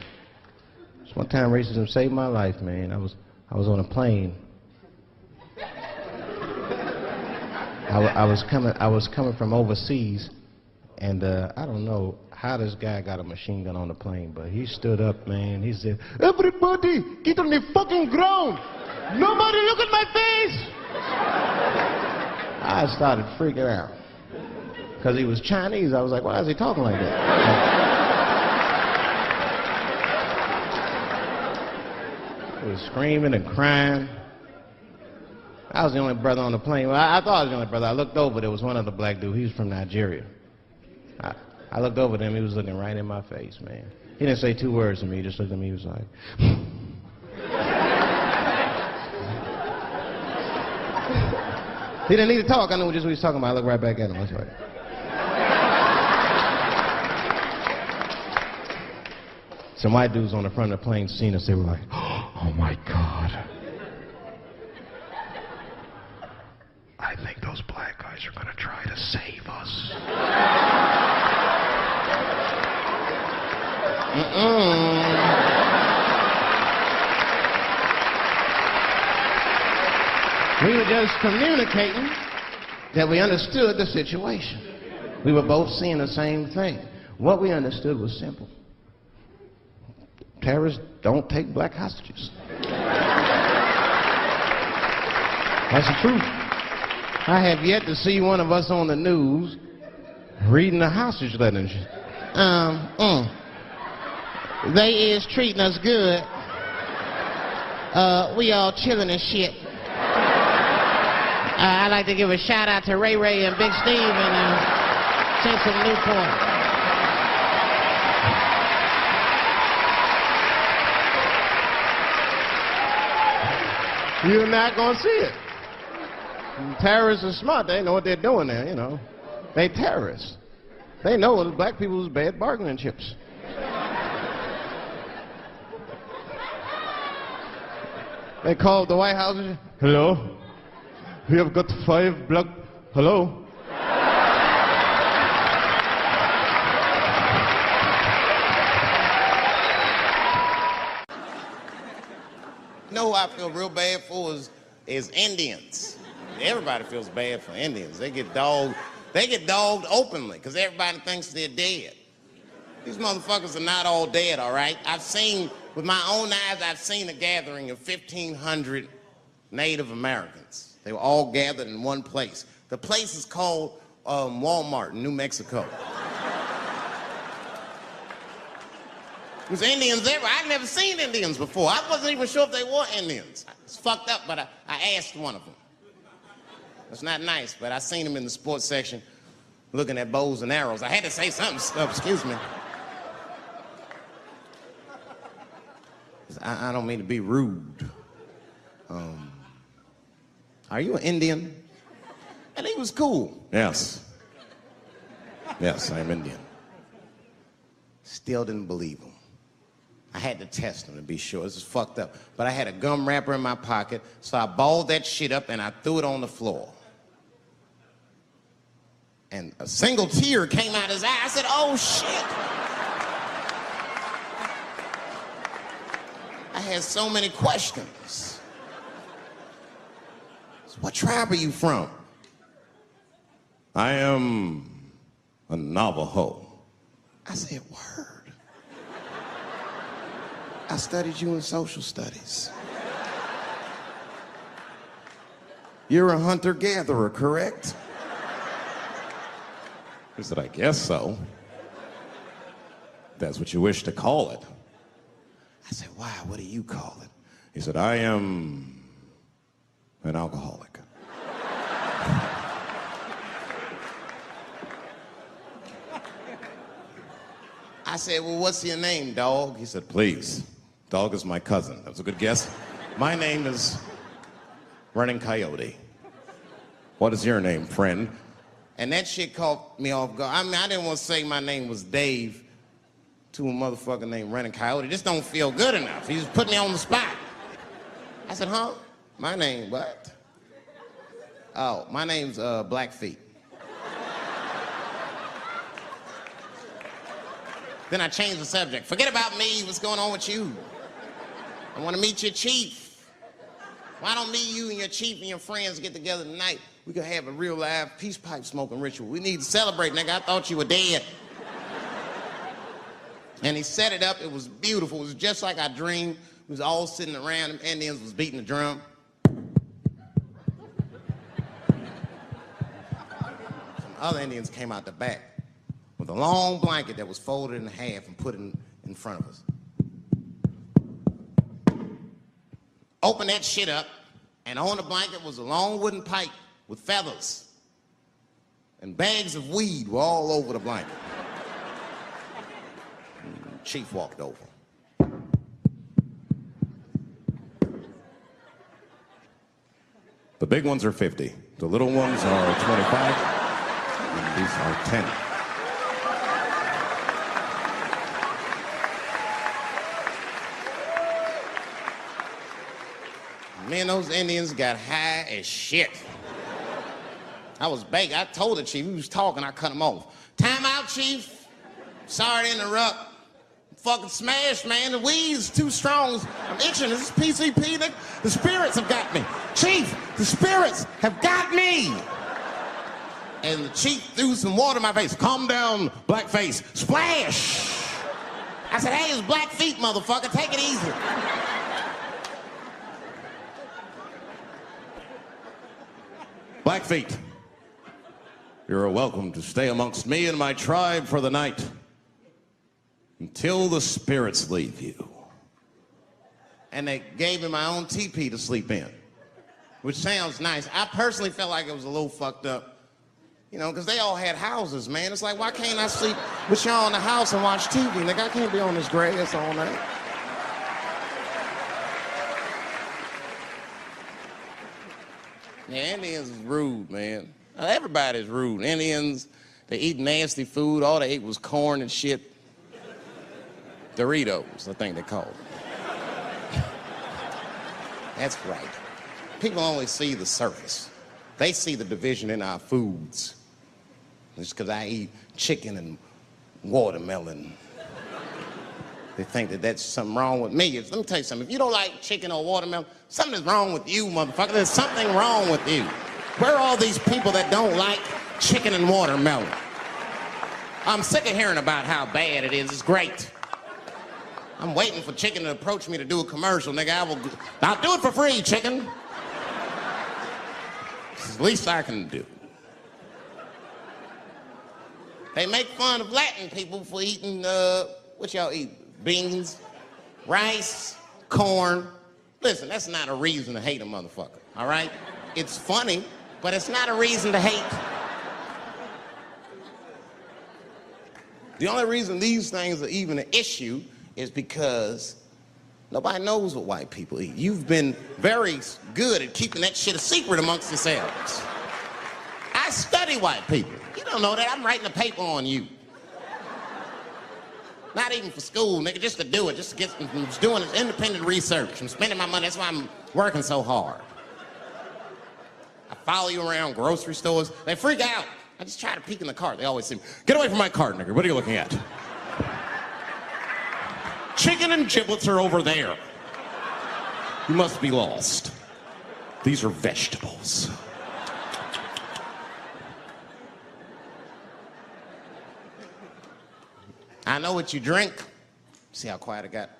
This one time racism saved my life, man. I was on a plane. I was coming from overseas, and I don't know how this guy got a machine gun on the plane, but he stood up, man. He said, "Everybody, get on the fucking ground. Nobody look at my face." I started freaking out. Because he was Chinese. I was like, why is he talking like that? He was screaming and crying. I was the only brother on the plane. Well, I thought I was the only brother. I looked over. There was one other black dude. He was from Nigeria. I looked over at him. He was looking right in my face, man. He didn't say 2 words to me. He just looked at me. He was like... He didn't need to talk. I knew just what he was talking about. I looked right back at him. I was like... Some white dudes on the front of the plane seen us. They were like, oh, my God. I think those black guys are going to try to save us. We were just communicating that we understood the situation. We were both seeing the same thing. What we understood was simple. Terrorists don't take black hostages. That's the truth. I have yet to see one of us on the news reading the hostage letter. They is treating us good. We all chilling and shit. I'd like to give a shout out to Ray Ray and Big Steve and Central Newport. You're not going to see it. Terrorists are smart. They know what they're doing there, you know. They terrorists. They know that black people is bad bargaining chips. They called the White House. Hello? We have got 5 black... Hello? You know who I feel real bad for is Indians. Everybody feels bad for Indians. They get dogged openly because everybody thinks they're dead. These motherfuckers are not all dead, all right? With my own eyes, I've seen a gathering of 1,500 Native Americans. They were all gathered in one place. The place is called Walmart in New Mexico. There's Indians everywhere. I'd never seen Indians before. I wasn't even sure if they were Indians. It's fucked up, but I asked one of them. It's not nice, but I seen him in the sports section looking at bows and arrows. I had to say something. Excuse me. I don't mean to be rude. Are you an Indian? And he was cool. Yes. Yes, I'm Indian. Still didn't believe him. I had to test him to be sure. This is fucked up. But I had a gum wrapper in my pocket, so I balled that shit up and I threw it on the floor. And a single tear came out his eye. I said, oh, shit. I had so many questions. So what tribe are you from? I am a Navajo. I said, word. I studied you in social studies. You're a hunter-gatherer, correct? He said, I guess so. That's what you wish to call it. I said, why? What do you call it? He said, I am an alcoholic. I said, well, what's your name, dog? He said, please. Dog is my cousin. That was a good guess. My name is Running Coyote. What is your name, friend? And that shit caught me off guard. I mean, I didn't want to say my name was Dave to a motherfucker named Running Coyote. This don't feel good enough. He just put me on the spot. I said, huh? My name, what? Oh, my name's Blackfeet. Then I changed the subject. Forget about me. What's going on with you? I want to meet your chief. Why don't me, you, and your chief and your friends get together tonight? We could have a real live peace pipe smoking ritual. We need to celebrate, nigga. I thought you were dead. And he set it up. It was beautiful. It was just like I dreamed. We was all sitting around. Them Indians was beating the drum. Some other Indians came out the back with a long blanket that was folded in half and put in front of us. Opened that shit up, and on the blanket was a long wooden pipe with feathers. And bags of weed were all over the blanket. Chief walked over. The big ones are 50. The little ones are 25. And these are 10. Me and those Indians got high as shit. I was baked. I told the chief, he was talking, I cut him off. Time out, chief. Sorry to interrupt. Fucking smashed, man. The weed's too strong. I'm itching. This is PCP. The spirits have got me. Chief, the spirits have got me. And the chief threw some water in my face. Calm down, blackface. Splash. I said, hey, it's black feet, motherfucker. Take it easy. Blackfeet, you're welcome to stay amongst me and my tribe for the night until the spirits leave you. And they gave me my own teepee to sleep in, which sounds nice. I personally felt like it was a little fucked up, you know, because they all had houses, man. It's like, why can't I sleep with y'all in the house and watch TV? Nigga, I can't be on this grass all night. Yeah, Indians is rude, man. Everybody's rude. Indians, they eat nasty food. All they ate was corn and shit. Doritos, I think they call them. That's right. People only see the surface. They see the division in our foods. It's because I eat chicken and watermelon. They think that that's something wrong with me. Let me tell you something. If you don't like chicken or watermelon, something is wrong with you, motherfucker. There's something wrong with you. Where are all these people that don't like chicken and watermelon? I'm sick of hearing about how bad it is. It's great. I'm waiting for chicken to approach me to do a commercial, nigga. I'll do it for free, chicken. It's the least I can do. They make fun of Latin people for eating, what y'all eat? Beans, rice, corn. Listen, that's not a reason to hate a motherfucker, all right? It's funny, but it's not a reason to hate. The only reason these things are even an issue is because nobody knows what white people eat. You've been very good at keeping that shit a secret amongst yourselves. I study white people. You don't know that. I'm writing a paper on you. Not even for school, nigga, just to do it, just to get, I'm just doing this independent research. I'm spending my money, that's why I'm working so hard. I follow you around grocery stores, they freak out. I just try to peek in the cart, they always say, get away from my cart, nigga, what are you looking at? Chicken and giblets are over there. You must be lost. These are vegetables. I know what you drink. See how quiet it got?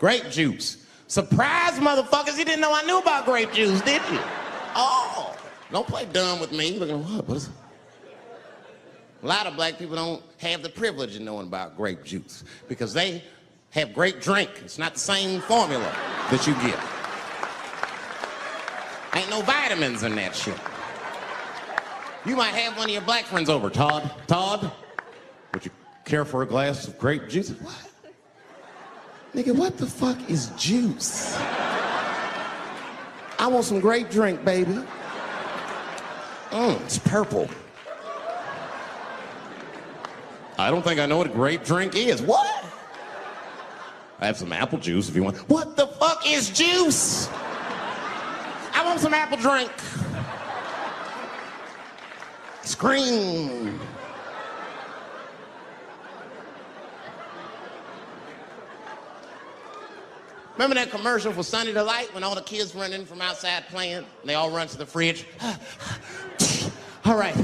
Grape juice. Surprise, motherfuckers, you didn't know I knew about grape juice, did you? Oh, don't play dumb with me. Look at what is it? A lot of black people don't have the privilege of knowing about grape juice because they have grape drink. It's not the same formula that you get. Ain't no vitamins in that shit. You might have one of your black friends over, Todd. Todd? Would you care for a glass of grape juice? What? Nigga, what the fuck is juice? I want some grape drink, baby. It's purple. I don't think I know what a grape drink is. What? I have some apple juice if you want. What the fuck is juice? I want some apple drink. Scream. Remember that commercial for Sunny Delight when all the kids run in from outside playing and they all run to the fridge? All right,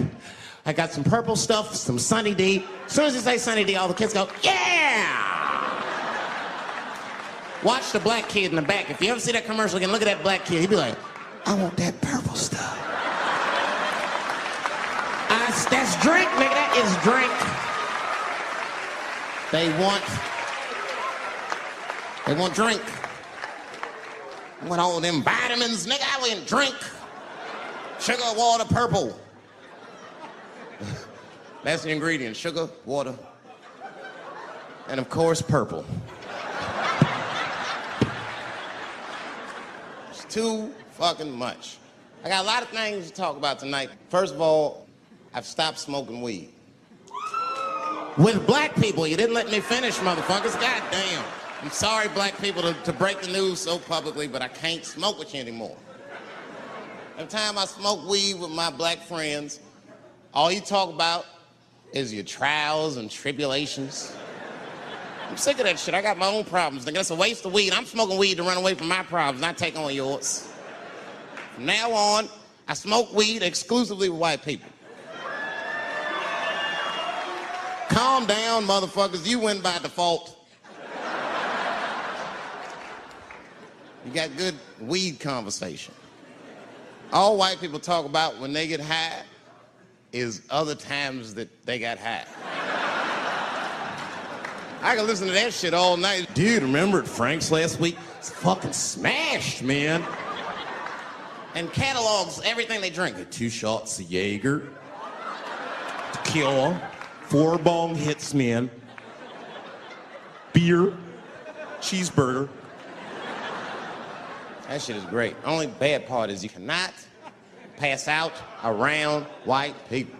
I got some purple stuff, some Sunny D. As soon as you say Sunny D, all the kids go, yeah! Watch the black kid in the back. If you ever see that commercial again, look at that black kid. He'd be like, I want that purple stuff. That's drink, nigga, that is drink. They want drink. With all them vitamins, nigga, I wouldn't drink. Sugar, water, purple. That's the ingredient, sugar, water, and of course, purple. It's too fucking much. I got a lot of things to talk about tonight. First of all, I've stopped smoking weed. With black people, you didn't let me finish, motherfuckers. God damn. I'm sorry, black people, to break the news so publicly, but I can't smoke with you anymore. Every time I smoke weed with my black friends, all you talk about is your trials and tribulations. I'm sick of that shit. I got my own problems. Nigga, that's a waste of weed. I'm smoking weed to run away from my problems, not take on yours. From now on, I smoke weed exclusively with white people. Calm down, motherfuckers. You win by default. You got good weed conversation. All white people talk about when they get high is other times that they got high. I can listen to that shit all night. Dude, remember at Frank's last week? It's fucking smashed, man. And catalogs everything they drink. 2 shots of Jaeger, tequila, 4 bong hits, man, beer, cheeseburger. That shit is great. Only bad part is you cannot pass out around white people.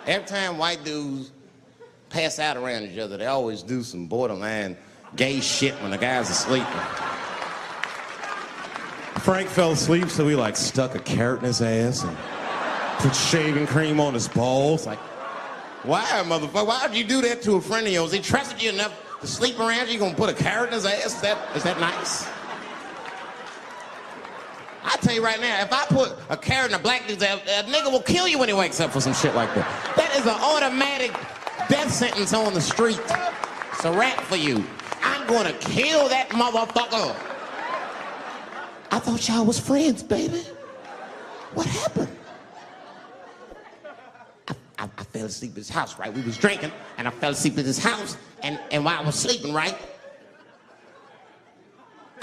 Every time white dudes pass out around each other, they always do some borderline gay shit when the guy's asleep. Frank fell asleep, so we like stuck a carrot in his ass and put shaving cream on his balls. Like, why, motherfucker? Why would you do that to a friend of yours? He trusted you enough to sleep around you. You gonna put a carrot in his ass? Is that nice? I tell you right now, if I put a carrot in a black dude's ass, a nigga will kill you when he wakes up for some shit like that. That is an automatic death sentence on the street. It's a rap for you. I'm gonna kill that motherfucker. I thought y'all was friends, baby. What happened? I fell asleep at his house, right? We was drinking, and I fell asleep at his house, and while I was sleeping, right?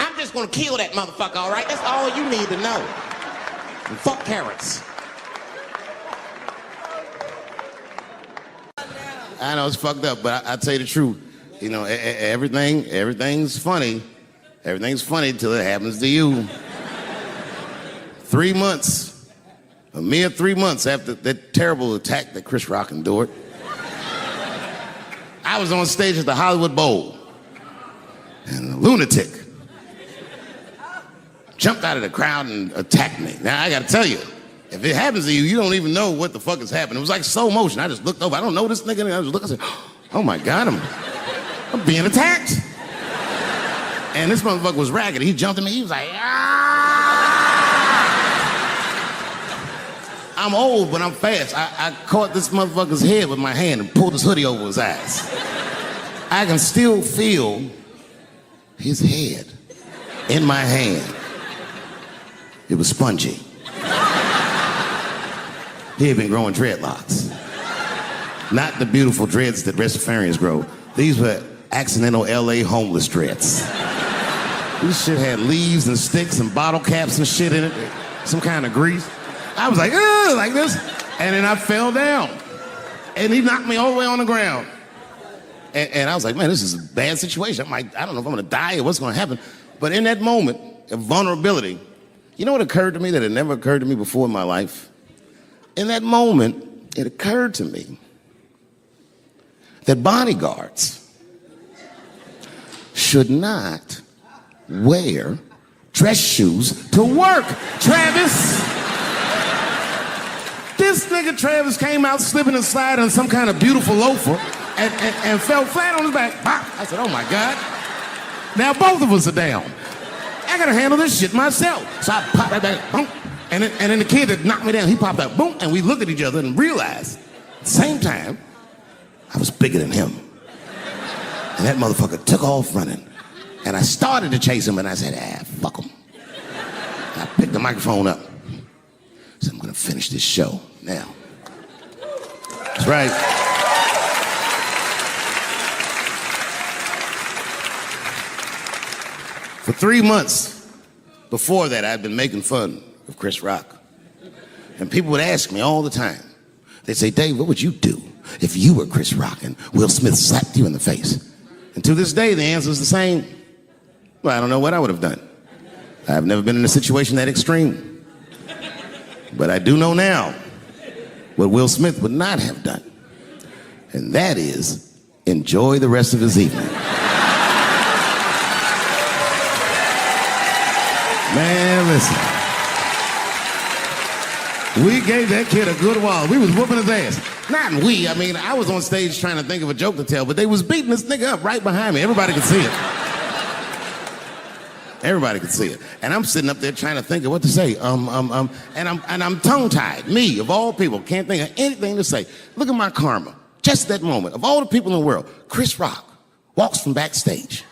I'm just gonna kill that motherfucker, all right? That's all you need to know. And fuck carrots. I know it's fucked up, but I tell you the truth. You know, everything's funny. Everything's funny till it happens to you. 3 months, a mere 3 months after that terrible attack that Chris Rock endured, I was on stage at the Hollywood Bowl, and a lunatic jumped out of the crowd and attacked me. Now, I gotta tell you, if it happens to you, you don't even know what the fuck is happening. It was like slow motion. I just looked over. I don't know this nigga. And I just looked and said, oh my God, I'm being attacked. And this motherfucker was ragged. He jumped at me. He was like, ah! I'm old, but I'm fast. I caught this motherfucker's head with my hand and pulled his hoodie over his eyes. I can still feel his head in my hand. It was spongy. He had been growing dreadlocks. Not the beautiful dreads that Rastafarians grow. These were accidental LA homeless dreads. This shit had leaves and sticks and bottle caps and shit in it. Some kind of grease. I was like, ugh, like this. And then I fell down. And he knocked me all the way on the ground. And I was like, man, this is a bad situation. I'm like, I don't know if I'm gonna die or what's gonna happen. But in that moment of vulnerability, you know what occurred to me that had never occurred to me before in my life? In that moment, it occurred to me that bodyguards should not wear dress shoes to work. Travis! This nigga Travis came out slipping and sliding on some kind of beautiful loafer and fell flat on his back. I said, oh my God. Now both of us are down. I gotta handle this shit myself. So I popped that back, boom. And then the kid that knocked me down, he popped out, boom, and we looked at each other and realized at the same time, I was bigger than him. And that motherfucker took off running. And I started to chase him, and I said, fuck him. And I picked the microphone up. So I'm gonna finish this show now. That's right. For 3 months, Before that, I'd been making fun of Chris Rock. And people would ask me all the time. They'd say, Dave, what would you do if you were Chris Rock and Will Smith slapped you in the face? And to this day, the answer is the same. Well, I don't know what I would have done. I've never been in a situation that extreme. But I do know now what Will Smith would not have done. And that is enjoy the rest of his evening. Man, listen. We gave that kid a good while. We was whooping his ass. Not we, I mean, I was on stage trying to think of a joke to tell, but they was beating this nigga up right behind me. Everybody could see it. Everybody could see it. And I'm sitting up there trying to think of what to say. And I'm tongue-tied. Me, of all people, can't think of anything to say. Look at my karma. Just that moment. Of all the people in the world, Chris Rock walks from backstage,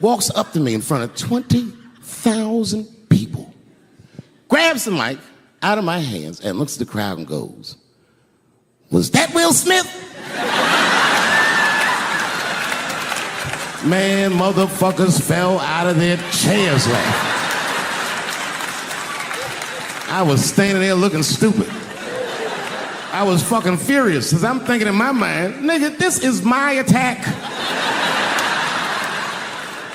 walks up to me in front of 20,000 people, grabs the mic out of my hands and looks at the crowd and goes, "Was that Will Smith?" Man, motherfuckers fell out of their chairs laughing. I was standing there looking stupid. I was fucking furious, because I'm thinking in my mind, nigga, this is my attack.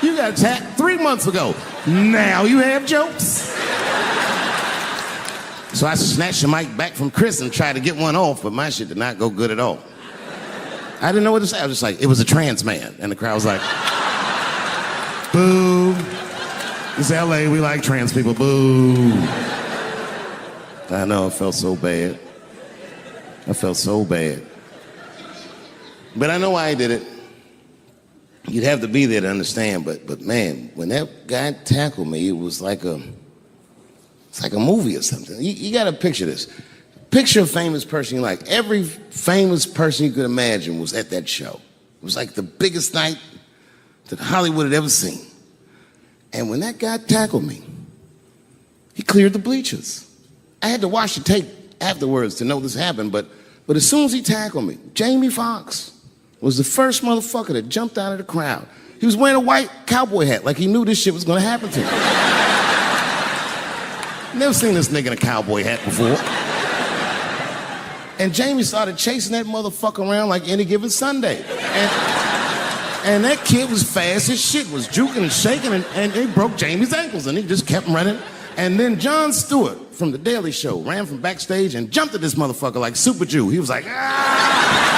You got attacked 3 months ago. Now you have jokes. So I snatched the mic back from Chris and tried to get one off, but my shit did not go good at all. I didn't know what to say. I was just like, it was a trans man. And the crowd was like, boo. It's LA, we like trans people, boo. I know, I felt so bad. I felt so bad. But I know why he did it. You'd have to be there to understand, but man, when that guy tackled me, it was like a movie or something. You gotta picture this. Picture a famous person you like. Every famous person you could imagine was at that show. It was like the biggest night that Hollywood had ever seen. And when that guy tackled me, he cleared the bleachers. I had to watch the tape afterwards to know this happened, but as soon as he tackled me, Jamie Foxx was the first motherfucker that jumped out of the crowd. He was wearing a white cowboy hat like he knew this shit was gonna happen to him. Never seen this nigga in a cowboy hat before. And Jamie started chasing that motherfucker around like any given Sunday. And that kid was fast as shit, was juking and shaking, and he broke Jamie's ankles, and he just kept running. And then Jon Stewart from The Daily Show ran from backstage and jumped at this motherfucker like Super Jew. He was like, ah!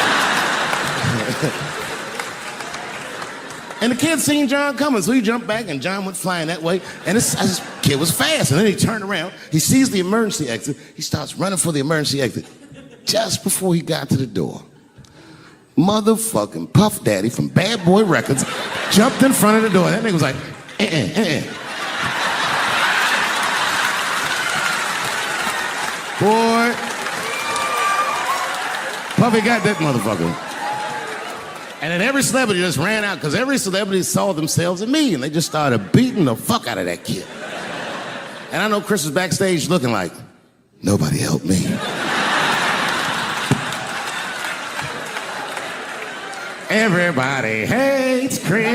And the kid seen John coming, so he jumped back, and John went flying that way. And this kid was fast, and then he turned around. He sees the emergency exit. He starts running for the emergency exit. Just before he got to the door, motherfucking Puff Daddy from Bad Boy Records jumped in front of the door. That nigga was like, Boy, Puffy got that motherfucker. And then every celebrity just ran out, because every celebrity saw themselves in me, and they just started beating the fuck out of that kid. And I know Chris was backstage looking like, nobody helped me. Everybody hates Chris.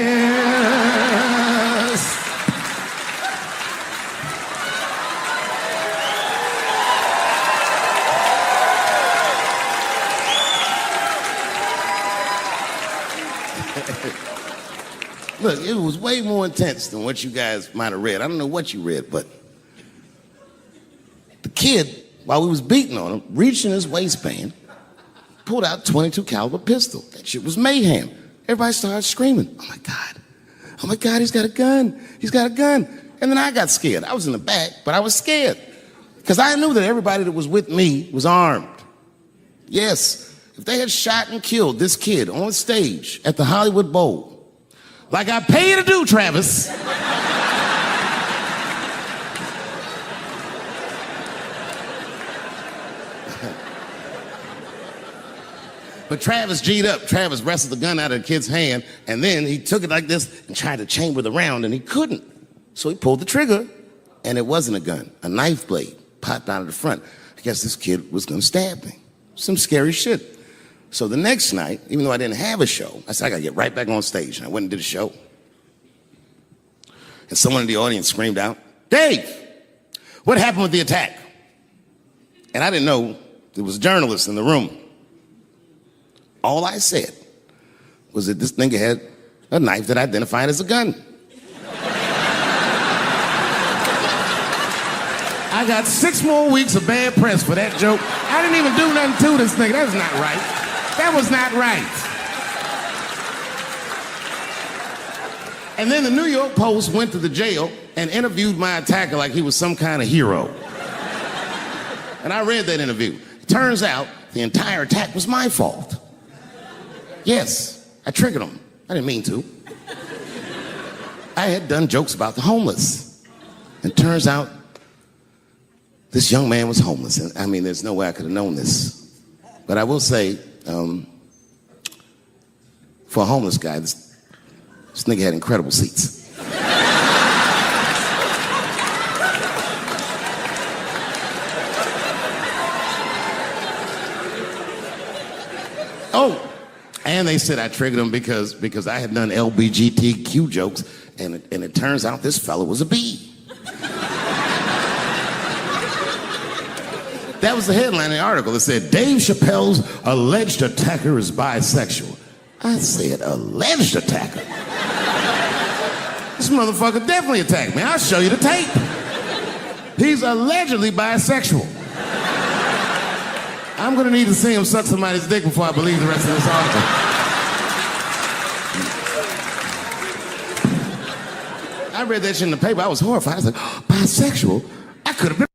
Look, it was way more intense than what you guys might have read. I don't know what you read, but the kid, while we was beating on him, reached in his waistband, pulled out a .22 caliber pistol. That shit was mayhem. Everybody started screaming, oh my God, he's got a gun, he's got a gun. And then I got scared. I was in the back, but I was scared, because I knew that everybody that was with me was armed. Yes, if they had shot and killed this kid on stage at the Hollywood Bowl, like I pay you to do, Travis, but Travis G'd up. Travis wrestled the gun out of the kid's hand, and then he took it like this and tried to chamber the round, and he couldn't. So he pulled the trigger, and it wasn't a gun. A knife blade popped out of the front. I guess this kid was gonna stab me. Some scary shit. So the next night, even though I didn't have a show, I said, I gotta get right back on stage. And I went and did a show. And someone in the audience screamed out, Dave, what happened with the attack? And I didn't know there was journalists in the room. All I said was that this nigga had a knife that identified as a gun. I got 6 more weeks of bad press for that joke. I didn't even do nothing to this nigga. That was not right. That was not right. And then the New York Post went to the jail and interviewed my attacker like he was some kind of hero. And I read that interview. It turns out the entire attack was my fault. Yes, I triggered him. I didn't mean to. I had done jokes about the homeless. And it turns out this young man was homeless. And I mean, there's no way I could have known this. But I will say, for a homeless guy, this nigga had incredible seats. Oh, and they said I triggered him because I had done LBGTQ jokes, and it turns out this fellow was a bee. That was the headline in the article. It said, Dave Chappelle's alleged attacker is bisexual. I said, alleged attacker? This motherfucker definitely attacked me. I'll show you the tape. He's allegedly bisexual. I'm gonna need to see him suck somebody's dick before I believe the rest of this article. I read that shit in the paper. I was horrified. I was like, oh, bisexual? I could have been.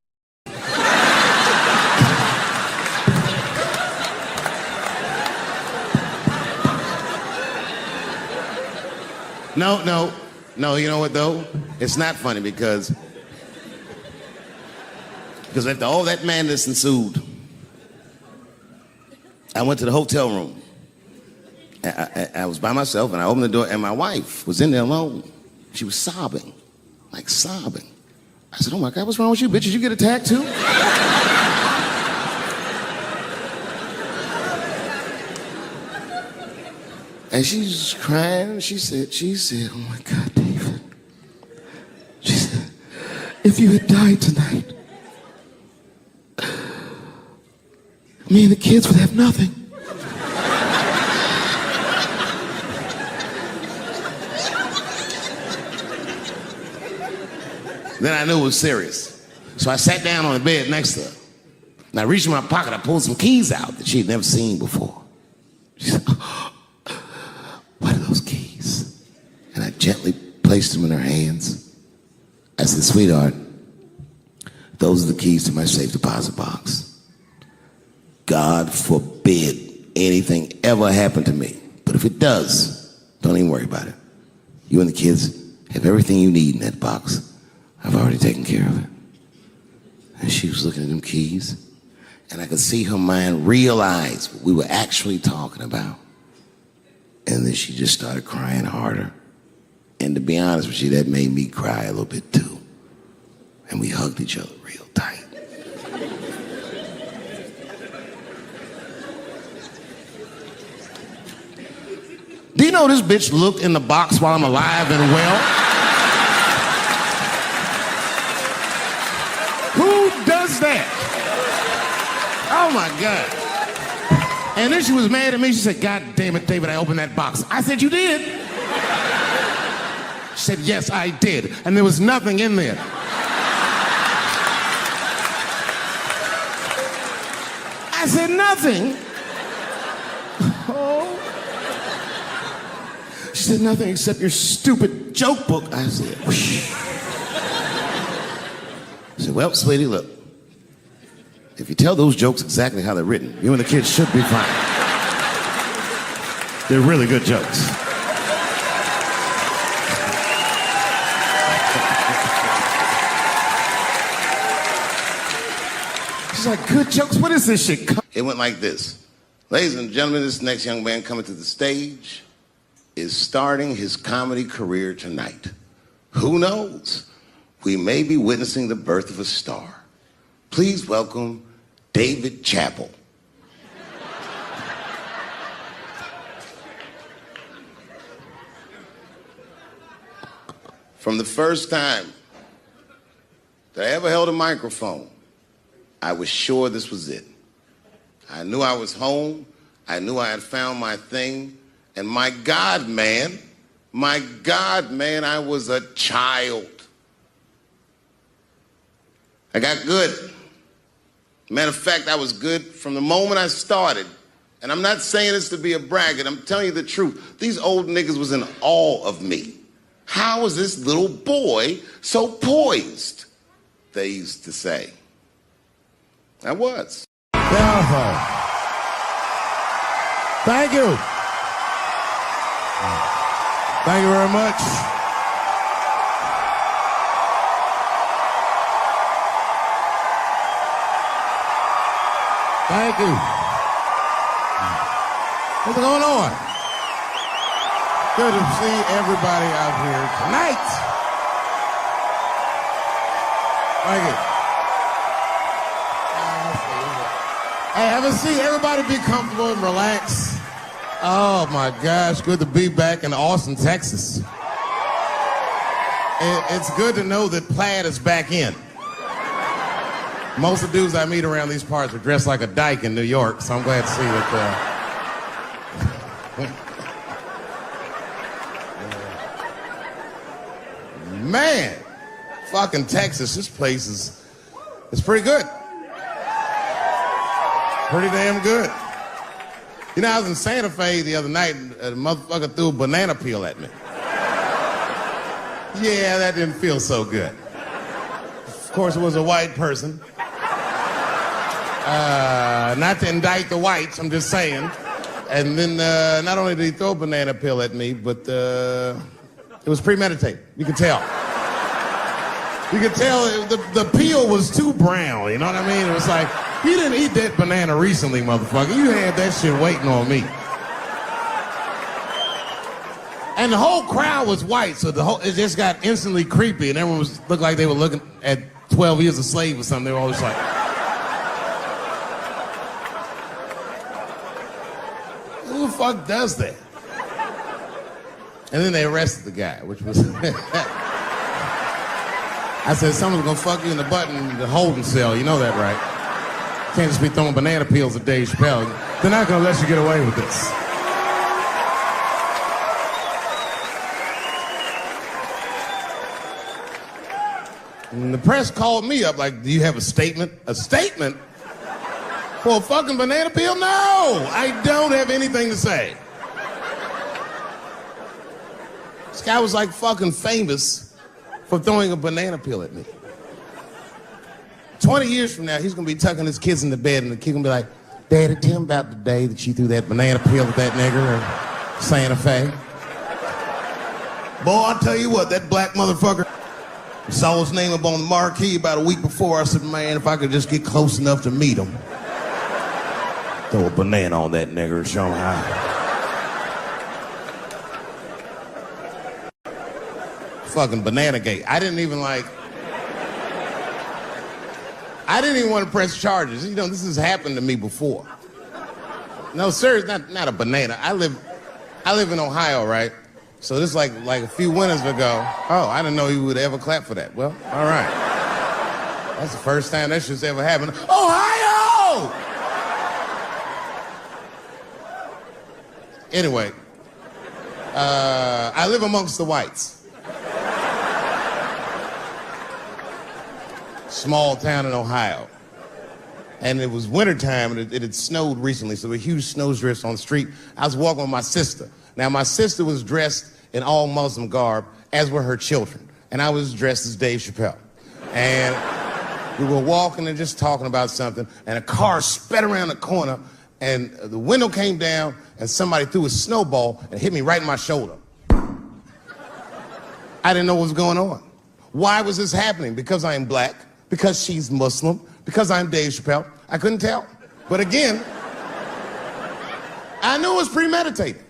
No, you know what though? It's not funny because after all that madness ensued, I went to the hotel room. I was by myself and I opened the door and my wife was in there alone. She was sobbing, like sobbing. I said, oh my God, what's wrong with you, bitch? Did you get attacked too? And she's crying. She said, oh my God, David. She said, if you had died tonight, me and the kids would have nothing. Then I knew it was serious. So I sat down on the bed next to her. And I reached in my pocket, I pulled some keys out that she had never seen before. She said, what are those keys? And I gently placed them in her hands. I said, sweetheart, those are the keys to my safe deposit box. God forbid anything ever happen to me. But if it does, don't even worry about it. You and the kids have everything you need in that box. I've already taken care of it. And she was looking at them keys, and I could see her mind realize what we were actually talking about. And then she just started crying harder. And to be honest with you, that made me cry a little bit too. And we hugged each other real tight. Do you know this bitch looked in the box while I'm alive and well? Who does that? Oh my God. And then she was mad at me. She said, God damn it, David, I opened that box. I said, you did? She said, yes, I did. And there was nothing in there. I said, nothing? Oh. She said, nothing except your stupid joke book. I said, whoosh. I said, well, sweetie, look. If you tell those jokes exactly how they're written, you and the kids should be fine. They're really good jokes. She's like, good jokes? What is this shit? It went like this. Ladies and gentlemen, this next young man coming to the stage is starting his comedy career tonight. Who knows? We may be witnessing the birth of a star. Please welcome Dave Chappelle. From the first time that I ever held a microphone, I was sure this was it. I knew I was home. I knew I had found my thing. And my God, man, I was a child. I got good. Matter of fact, I was good from the moment I started. And I'm not saying this to be a braggart. I'm telling you the truth. These old niggas was in awe of me. How is this little boy so poised? They used to say. I was. Thank you. Thank you very much. Thank you. What's going on? Good to see everybody out here tonight. Thank you. Hey, have a seat. Everybody be comfortable and relax. Oh my gosh, good to be back in Austin, Texas. It's good to know that plaid is back in. Most of the dudes I meet around these parts are dressed like a dyke in New York, so I'm glad to see that. Man, fucking Texas, this place is pretty good. Pretty damn good. You know, I was in Santa Fe the other night, and a motherfucker threw a banana peel at me. Yeah, that didn't feel so good. Of course, it was a white person. Not to indict the whites, I'm just saying. And then not only did he throw a banana peel at me, but it was premeditated. You could tell. You could tell the peel was too brown, you know what I mean? It was like, you didn't eat that banana recently, motherfucker. You had that shit waiting on me. And the whole crowd was white, so it just got instantly creepy, and everyone looked like they were looking at 12 Years a Slave or something. They were always like, who the fuck does that? And then they arrested the guy, which was... I said, someone's gonna fuck you in the butt in the holding cell. You know that, right? Can't just be throwing banana peels at Dave Chappelle. They're not gonna let you get away with this. And the press called me up like, do you have a statement? A statement? For a fucking banana peel? No! I don't have anything to say. This guy was like fucking famous for throwing a banana peel at me. 20 years from now, he's gonna be tucking his kids in the bed and the kid gonna be like, Daddy, tell him about the day that you threw that banana peel at that nigger in Santa Fe. Boy, I'll tell you what, that black motherfucker saw his name up on the marquee about a week before. I said, man, if I could just get close enough to meet him, throw a banana on that nigger and show him how. Fucking banana gate. I didn't even want to press charges. You know, this has happened to me before. No, sir, it's not a banana. I live in Ohio, right? So this is like a few winters ago. Oh, I didn't know you would ever clap for that. Well, all right. That's the first time that shit's ever happened. Ohio! Anyway, I live amongst the whites. Small town in Ohio. And it was wintertime, and it had snowed recently, so there were huge snowdrifts on the street. I was walking with my sister. Now, my sister was dressed in all Muslim garb, as were her children. And I was dressed as Dave Chappelle. And we were walking and just talking about something, and a car sped around the corner, and the window came down, and somebody threw a snowball and hit me right in my shoulder. I didn't know what was going on. Why was this happening? Because I am black, because she's Muslim, because I'm Dave Chappelle. I couldn't tell. But again, I knew it was premeditated.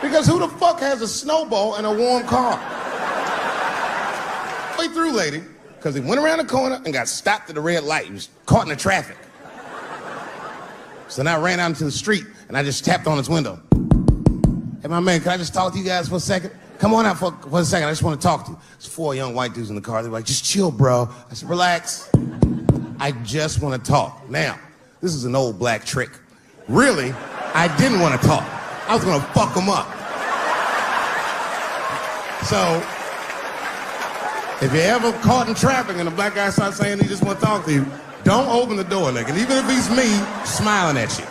Because who the fuck has a snowball in a warm car? Way through, lady, because he went around the corner and got stopped at the red light. He was caught in the traffic. So then I ran out into the street and I just tapped on his window. Hey, my man, can I just talk to you guys for a second? come on out for a second. I just want to talk to you. There's 4 young white dudes in the car. They're like, just chill, bro. I said, relax. I just want to talk. Now, this is an old black trick. Really, I didn't want to talk. I was going to fuck them up. So, if you're ever caught in traffic and a black guy starts saying he just want to talk to you, don't open the door, nigga. And even if he's me, smiling at you.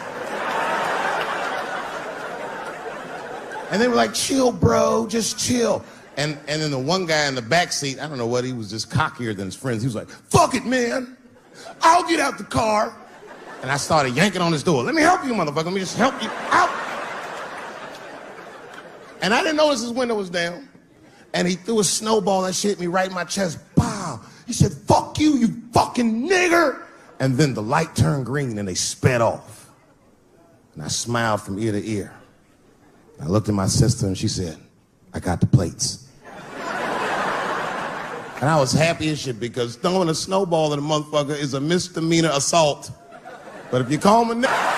And they were like, chill, bro, just chill. And then the one guy in the back seat, I don't know what, he was just cockier than his friends. He was like, fuck it, man. I'll get out the car. And I started yanking on his door. Let me help you, motherfucker. Let me just help you out. And I didn't notice his window was down. And he threw a snowball that shit hit me right in my chest. Pow. He said, fuck you, you fucking nigger. And then the light turned green and they sped off. And I smiled from ear to ear. I looked at my sister and she said, I got the plates. And I was happy as shit because throwing a snowball at a motherfucker is a misdemeanor assault. But if you call him a nigger,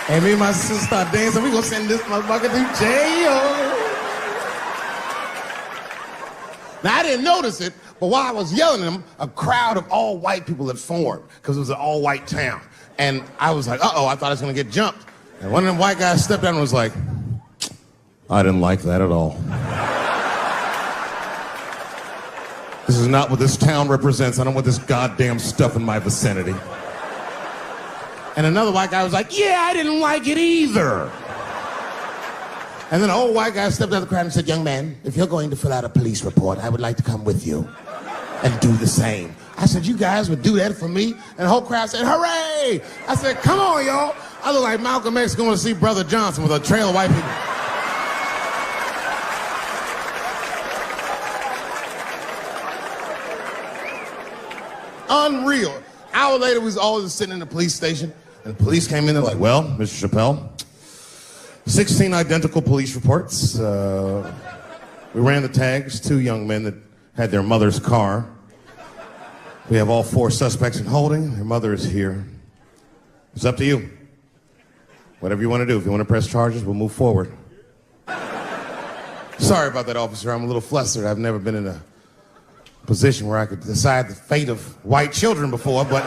and me and my sister start dancing, we gonna send this motherfucker to jail. Now, I didn't notice it, but while I was yelling at him, a crowd of all white people had formed because it was an all-white town. And I was like, uh-oh, I thought I was gonna get jumped. And one of them white guys stepped down and was like, I didn't like that at all. This is not what this town represents. I don't want this goddamn stuff in my vicinity. And another white guy was like, yeah, I didn't like it either. And then an old white guy stepped out of the crowd and said, young man, if you're going to fill out a police report, I would like to come with you and do the same. I said, you guys would do that for me? And the whole crowd said, hooray! I said, come on, y'all. I look like Malcolm X going to see Brother Johnson with a trail of white people. Unreal. An hour later, we was all just sitting in the police station, and the police came in. They're like, well, Mr. Chappelle, 16 identical police reports. We ran the tags, 2 young men that had their mother's car. We have all 4 suspects in holding. Their mother is here. It's up to you. Whatever you want to do. If you want to press charges, we'll move forward. Sorry about that, officer. I'm a little flustered. I've never been in a position where I could decide the fate of white children before, but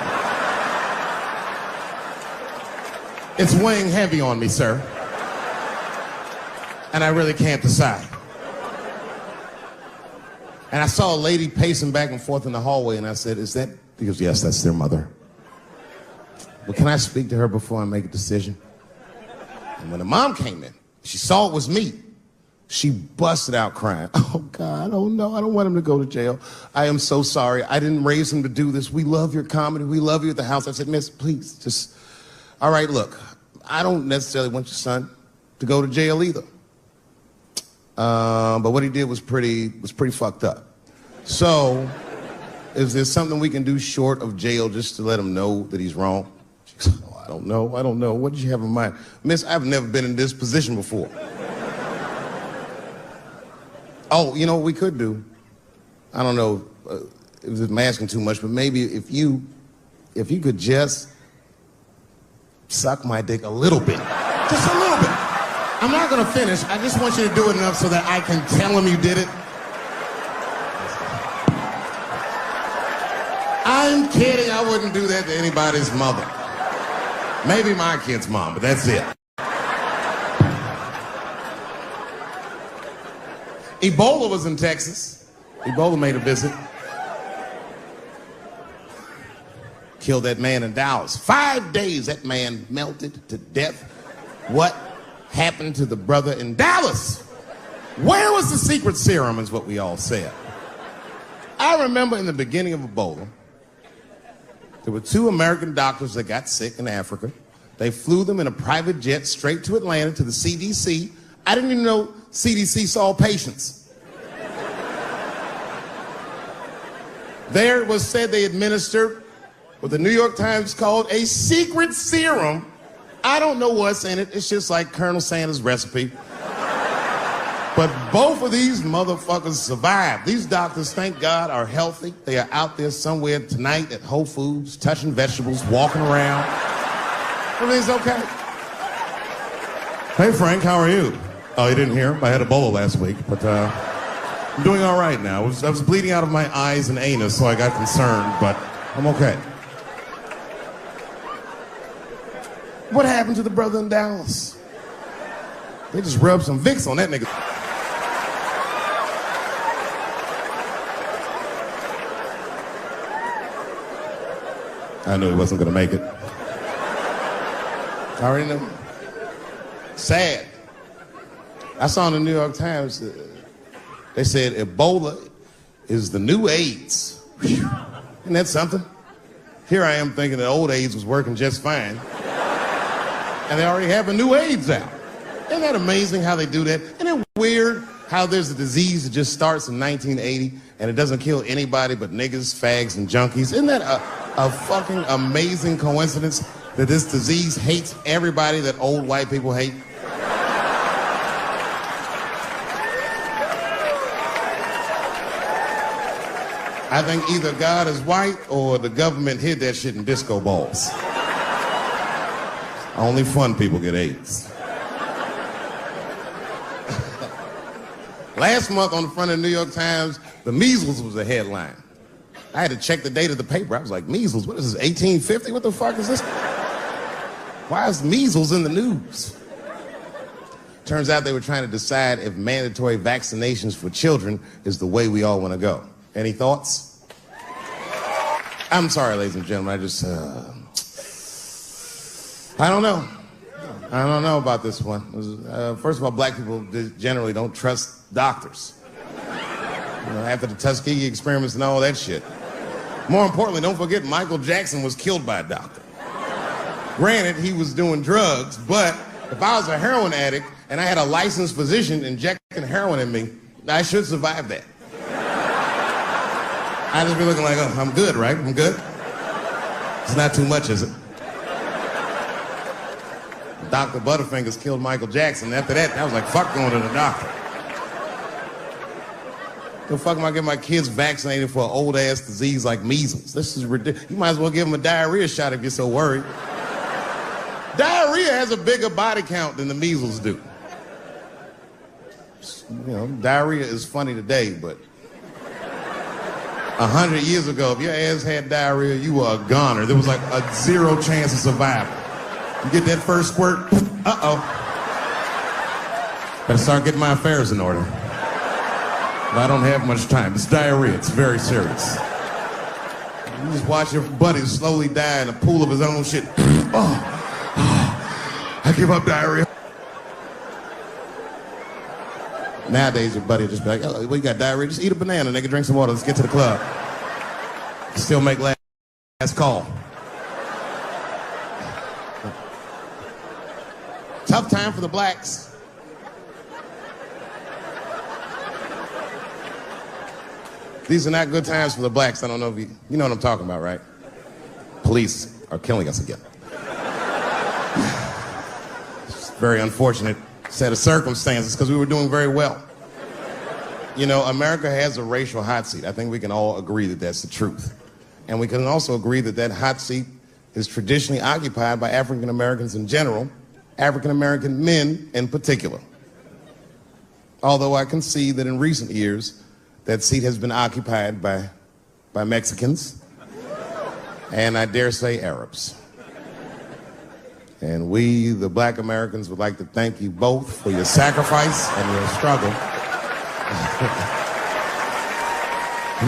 it's weighing heavy on me, sir. And I really can't decide. And I saw a lady pacing back and forth in the hallway, and I said, is that? He goes, yes, that's their mother. Well, can I speak to her before I make a decision? And when the mom came in, she saw it was me. She busted out crying. Oh, God, oh, no, I don't want him to go to jail. I am so sorry. I didn't raise him to do this. We love your comedy. We love you at the house. I said, miss, please, just, all right, look, I don't necessarily want your son to go to jail either. But what he did was pretty fucked up. So, is there something we can do short of jail just to let him know that he's wrong? She goes, oh, I don't know. What did you have in mind? Miss, I've never been in this position before. Oh, you know what we could do? I don't know if I'm asking too much, but maybe if you could just suck my dick a little bit. Just a little bit. I'm not gonna finish. I just want you to do it enough so that I can tell him you did it. I'm kidding. I wouldn't do that to anybody's mother. Maybe my kid's mom, but that's it. Ebola was in Texas. Ebola made a visit. Killed that man in Dallas. 5 days that man melted to death. What happened to the brother in Dallas? Where was the secret serum is what we all said. I remember in the beginning of Ebola, there were 2 American doctors that got sick in Africa. They flew them in a private jet straight to Atlanta to the CDC. I didn't even know CDC saw patients. There it was said they administered what the New York Times called a secret serum. I don't know what's in it. It's just like Colonel Sanders' recipe. But both of these motherfuckers survived. These doctors, thank God, are healthy. They are out there somewhere tonight at Whole Foods, touching vegetables, walking around. Everything's okay. Hey, Frank, how are you? Oh, you didn't hear? I had Ebola last week, but I'm doing all right now. I was bleeding out of my eyes and anus, so I got concerned, but I'm okay. What happened to the brother in Dallas? They just rubbed some Vicks on that nigga. I knew he wasn't gonna make it. I already knew. Sad. I saw in the New York Times, they said Ebola is the new AIDS. Whew. Isn't that something? Here I am thinking that old AIDS was working just fine. And they already have a new AIDS out. Isn't that amazing how they do that? Isn't it weird how there's a disease that just starts in 1980 and it doesn't kill anybody but niggas, fags, and junkies? Isn't that a fucking amazing coincidence that this disease hates everybody that old white people hate? I think either God is white or the government hid that shit in disco balls. Only fun people get AIDS. Last month on the front of the New York Times, the measles was a headline. I had to check the date of the paper. I was like, measles, what is this, 1850? What the fuck is this? Why is measles in the news? Turns out they were trying to decide if mandatory vaccinations for children is the way we all want to go. Any thoughts? I'm sorry, ladies and gentlemen, I don't know. I don't know about this one. First of all, black people generally don't trust doctors. You know, after the Tuskegee experiments and all that shit. More importantly, don't forget Michael Jackson was killed by a doctor. Granted, he was doing drugs, but if I was a heroin addict and I had a licensed physician injecting heroin in me, I should survive that. I'd just be looking like, oh, I'm good, right? I'm good? It's not too much, is it? Dr. Butterfingers killed Michael Jackson. After that, I was like, fuck going to the doctor. The fuck am I getting my kids vaccinated for an old-ass disease like measles? This is ridiculous. You might as well give them a diarrhea shot if you're so worried. Diarrhea has a bigger body count than the measles do. You know, diarrhea is funny today, but 100 years ago, if your ass had diarrhea, you were a goner. There was like a 0 chance of survival. You get that first squirt, uh-oh. Better start getting my affairs in order. But I don't have much time. It's diarrhea. It's very serious. You just watch your buddy slowly die in a pool of his own shit. I give up diarrhea. Nowadays, your buddy will just be like, oh, well, you got diarrhea? Just eat a banana, nigga, drink some water, let's get to the club. Still make last call. Tough time for the blacks. These are not good times for the blacks. I don't know if you know what I'm talking about, right? Police are killing us again. It's a very unfortunate set of circumstances because we were doing very well. You know, America has a racial hot seat. I think we can all agree that that's the truth. And we can also agree that that hot seat is traditionally occupied by African Americans in general, African American men in particular. Although I can see that in recent years, that seat has been occupied by Mexicans, and I dare say Arabs. And we, the black Americans, would like to thank you both for your sacrifice and your struggle.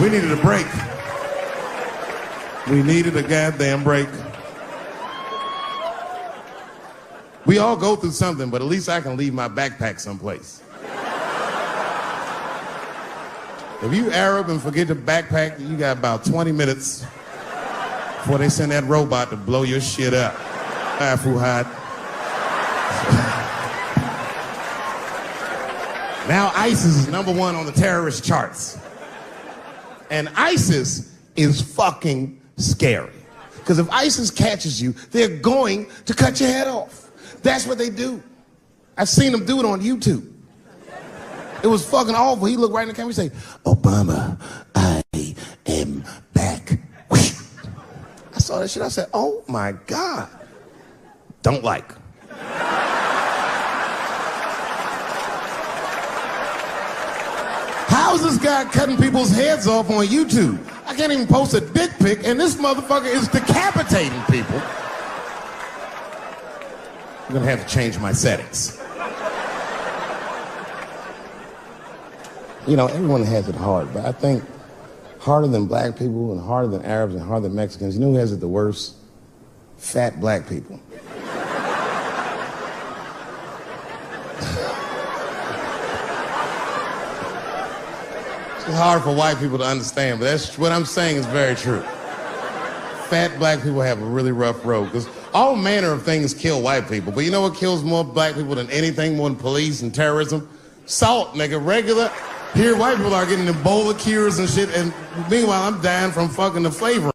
We needed a break. We needed a goddamn break. We all go through something, but at least I can leave my backpack someplace. If you Arab and forget your backpack, you got about 20 minutes before they send that robot to blow your shit up. Fuhad. Now ISIS is #1 on the terrorist charts. And ISIS is fucking scary. Because if ISIS catches you, they're going to cut your head off. That's what they do. I've seen them do it on YouTube. It was fucking awful. He looked right in the camera and say, Obama, I am back. I saw that shit. I said, oh my God. Don't like. How is this guy cutting people's heads off on YouTube? I can't even post a dick pic, and this motherfucker is decapitating people. I'm gonna have to change my settings. You know, everyone has it hard, but I think harder than black people and harder than Arabs and harder than Mexicans, you know who has it the worst? Fat black people. It's hard for white people to understand, but that's what I'm saying is very true. Fat black people have a really rough road because all manner of things kill white people. But you know what kills more black people than anything, more than police and terrorism? Salt, nigga, regular. Here, white people are getting Ebola cures and shit, and meanwhile, I'm dying from fucking the flavoring.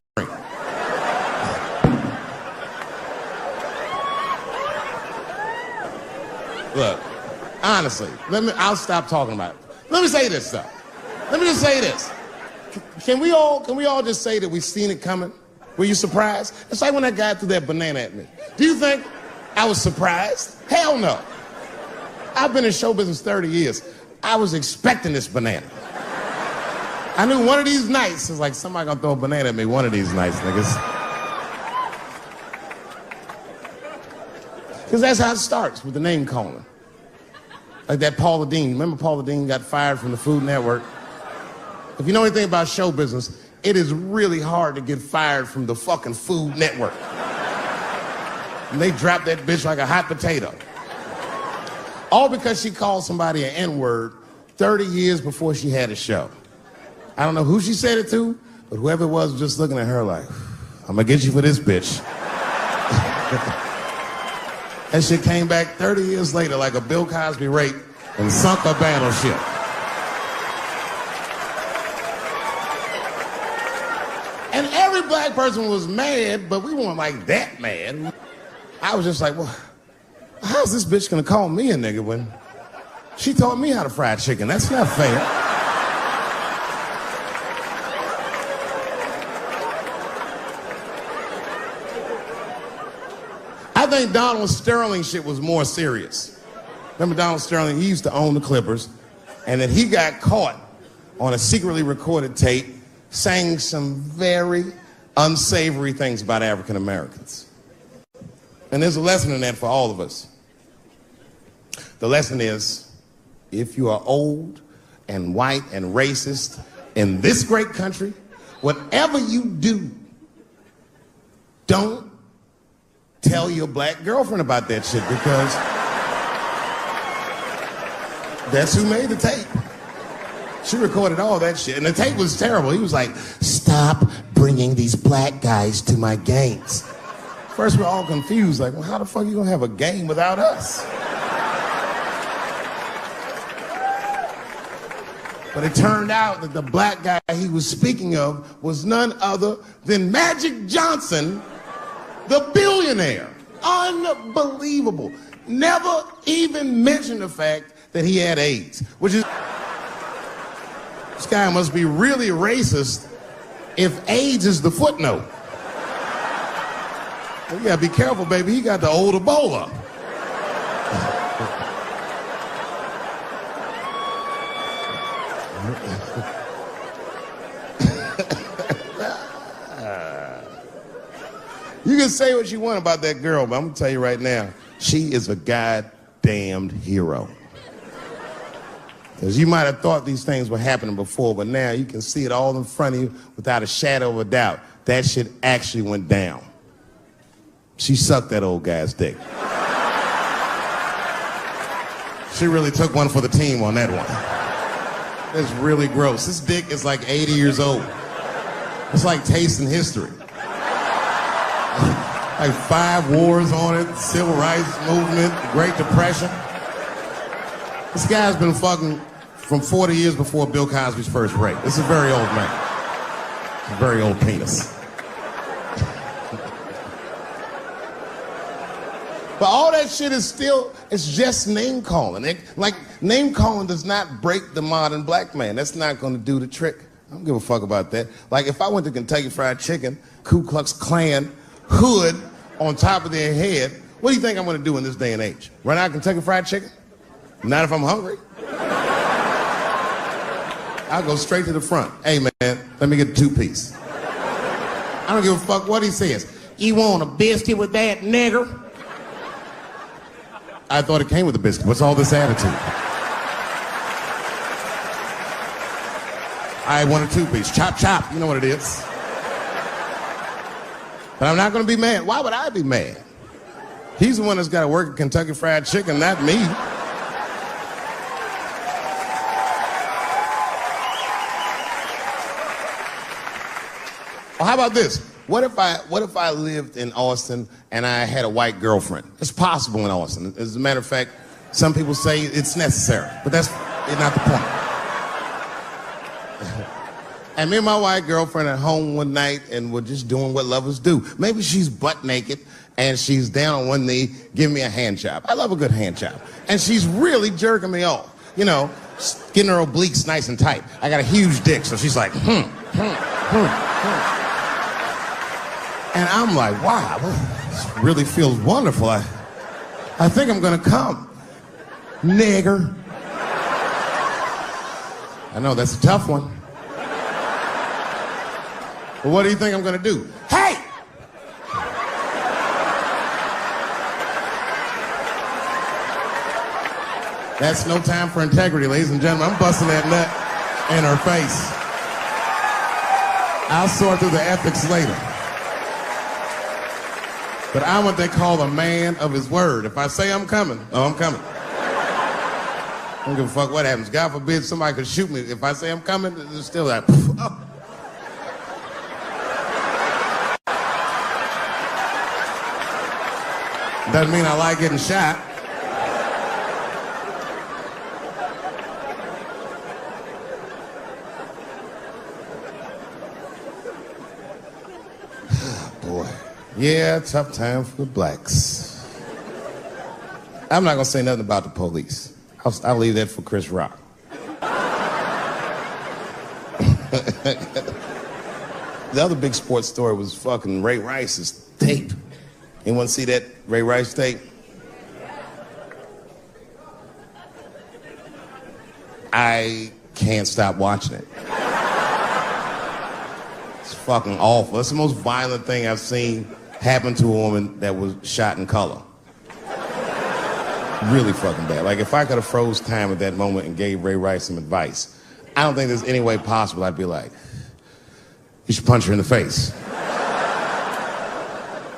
Look, honestly, I'll stop talking about it. Let me say this, though. Let me just say this. Can we all just say that we've seen it coming? Were you surprised? It's like when that guy threw that banana at me. Do you think I was surprised? Hell no. I've been in show business 30 years. I was expecting this banana. I knew one of these nights, it's like somebody gonna throw a banana at me one of these nights, niggas. Because that's how it starts, with the name calling. Like that Paula Deen. Remember Paula Deen got fired from the Food Network? If you know anything about show business, it is really hard to get fired from the fucking Food Network. And they dropped that bitch like a hot potato. All because she called somebody an N-word 30 years before she had a show. I don't know who she said it to, but whoever it was just looking at her like, I'm gonna get you for this bitch. That shit came back 30 years later like a Bill Cosby rape and sunk a battleship. And every black person was mad, but we weren't like that mad. I was just like, well, how's this bitch gonna call me a nigga when she taught me how to fry chicken? That's not fair. I think Donald Sterling shit was more serious. Remember Donald Sterling? He used to own the Clippers, and then he got caught on a secretly recorded tape saying some very unsavory things about African Americans. And there's a lesson in that for all of us. The lesson is, if you are old and white and racist in this great country, whatever you do, don't tell your black girlfriend about that shit, because that's who made the tape. She recorded all that shit, and the tape was terrible. He was like, stop bringing these black guys to my games. First, we're all confused, like, well, how the fuck are you gonna have a game without us? But it turned out that the black guy he was speaking of was none other than Magic Johnson, the billionaire. Unbelievable. Never even mentioned the fact that he had AIDS, which is, this guy must be really racist if AIDS is the footnote. Well, you gotta be careful, baby. He got the old Ebola. You can say what you want about that girl, but I'm gonna tell you right now, she is a goddamned hero. Because you might have thought these things were happening before, but now you can see it all in front of you without a shadow of a doubt. That shit actually went down. She sucked that old guy's dick. She really took one for the team on that one. That's really gross. This dick is like 80 years old. It's like tasting history. Like 5 wars on it, civil rights movement, Great Depression. This guy's been fucking from 40 years before Bill Cosby's first rape. This is a very old man. It's a very old penis. But all that shit is still, it's just name calling. Like, name calling does not break the modern black man. That's not gonna do the trick. I don't give a fuck about that. Like, if I went to Kentucky Fried Chicken, Ku Klux Klan hood on top of their head, what do you think I'm gonna do in this day and age? Run out Kentucky Fried Chicken? Not if I'm hungry. I'll go straight to the front. Hey, man, let me get a 2-piece. I don't give a fuck what he says. You want a biscuit with that, nigger? I thought it came with a biscuit. What's all this attitude? I want a 2-piece. Chop, chop. You know what it is. But I'm not going to be mad. Why would I be mad? He's the one that's got to work at Kentucky Fried Chicken, not me. Well, how about this? What if I lived in Austin and I had a white girlfriend? It's possible in Austin. As a matter of fact, some people say it's necessary, but that's not the point. And me and my white girlfriend at home one night and we're just doing what lovers do. Maybe she's butt naked and she's down on one knee giving me a hand job. I love a good hand job. And she's really jerking me off. You know, getting her obliques nice and tight. I got a huge dick, so she's like, And I'm like, wow, this really feels wonderful. I think I'm gonna come. Nigger. I know, that's a tough one. But what do you think I'm gonna do? Hey! That's no time for integrity, ladies and gentlemen. I'm busting that nut in her face. I'll sort through the ethics later. But I'm what they call a man of his word. If I say I'm coming, I'm coming. I don't give a fuck what happens. God forbid somebody could shoot me. If I say I'm coming, it's still like, oh. Doesn't mean I like getting shot. Boy. Yeah, tough time for the blacks. I'm not gonna say nothing about the police. I'll leave that for Chris Rock. The other big sports story was fucking Ray Rice's tape. Anyone see that Ray Rice tape? I can't stop watching it. It's fucking awful. It's the most violent thing I've seen happen to a woman that was shot in color. Really fucking bad. Like, if I could have froze time at that moment and gave Ray Rice some advice, I don't think there's any way possible I'd be like, you should punch her in the face.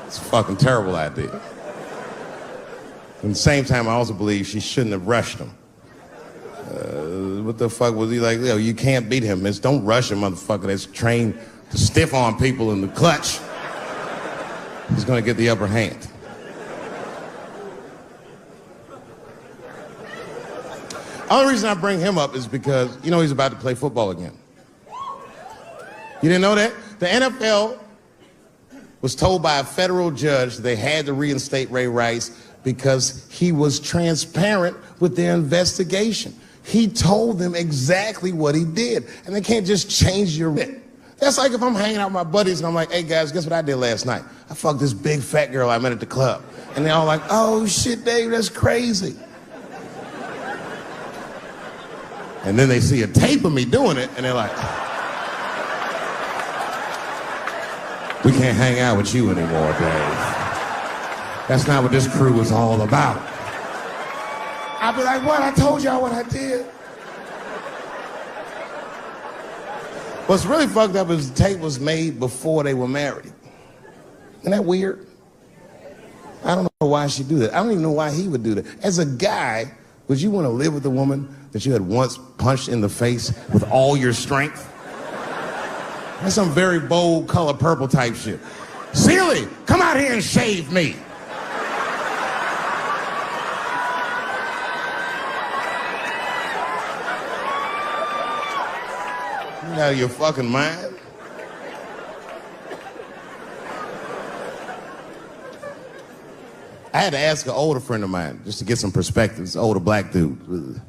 It's a fucking terrible idea. At the same time, I also believe she shouldn't have rushed him. What the fuck was he like? You know, you can't beat him. It's don't rush a motherfucker that's trained to stiff arm people in the clutch. He's gonna get the upper hand. The only reason I bring him up is because, you know, he's about to play football again. You didn't know that? The NFL was told by a federal judge they had to reinstate Ray Rice because he was transparent with their investigation. He told them exactly what he did, and they can't just change your bit. That's like if I'm hanging out with my buddies and I'm like, hey guys, guess what I did last night? I fucked this big fat girl I met at the club. And they're all like, oh shit, Dave, that's crazy. And then they see a tape of me doing it, and they're like, we can't hang out with you anymore, Dave. That's not what this crew was all about. I'd be like, what? I told y'all what I did. What's really fucked up is the tape was made before they were married. Isn't that weird? I don't know why she'd do that. I don't even know why he would do that. As a guy, would you want to live with a woman that you had once punched in the face with all your strength? That's some very bold color purple type shit. Sealy, come out here and shave me. You out of your fucking mind? I had to ask an older friend of mine just to get some perspective. This older black dude.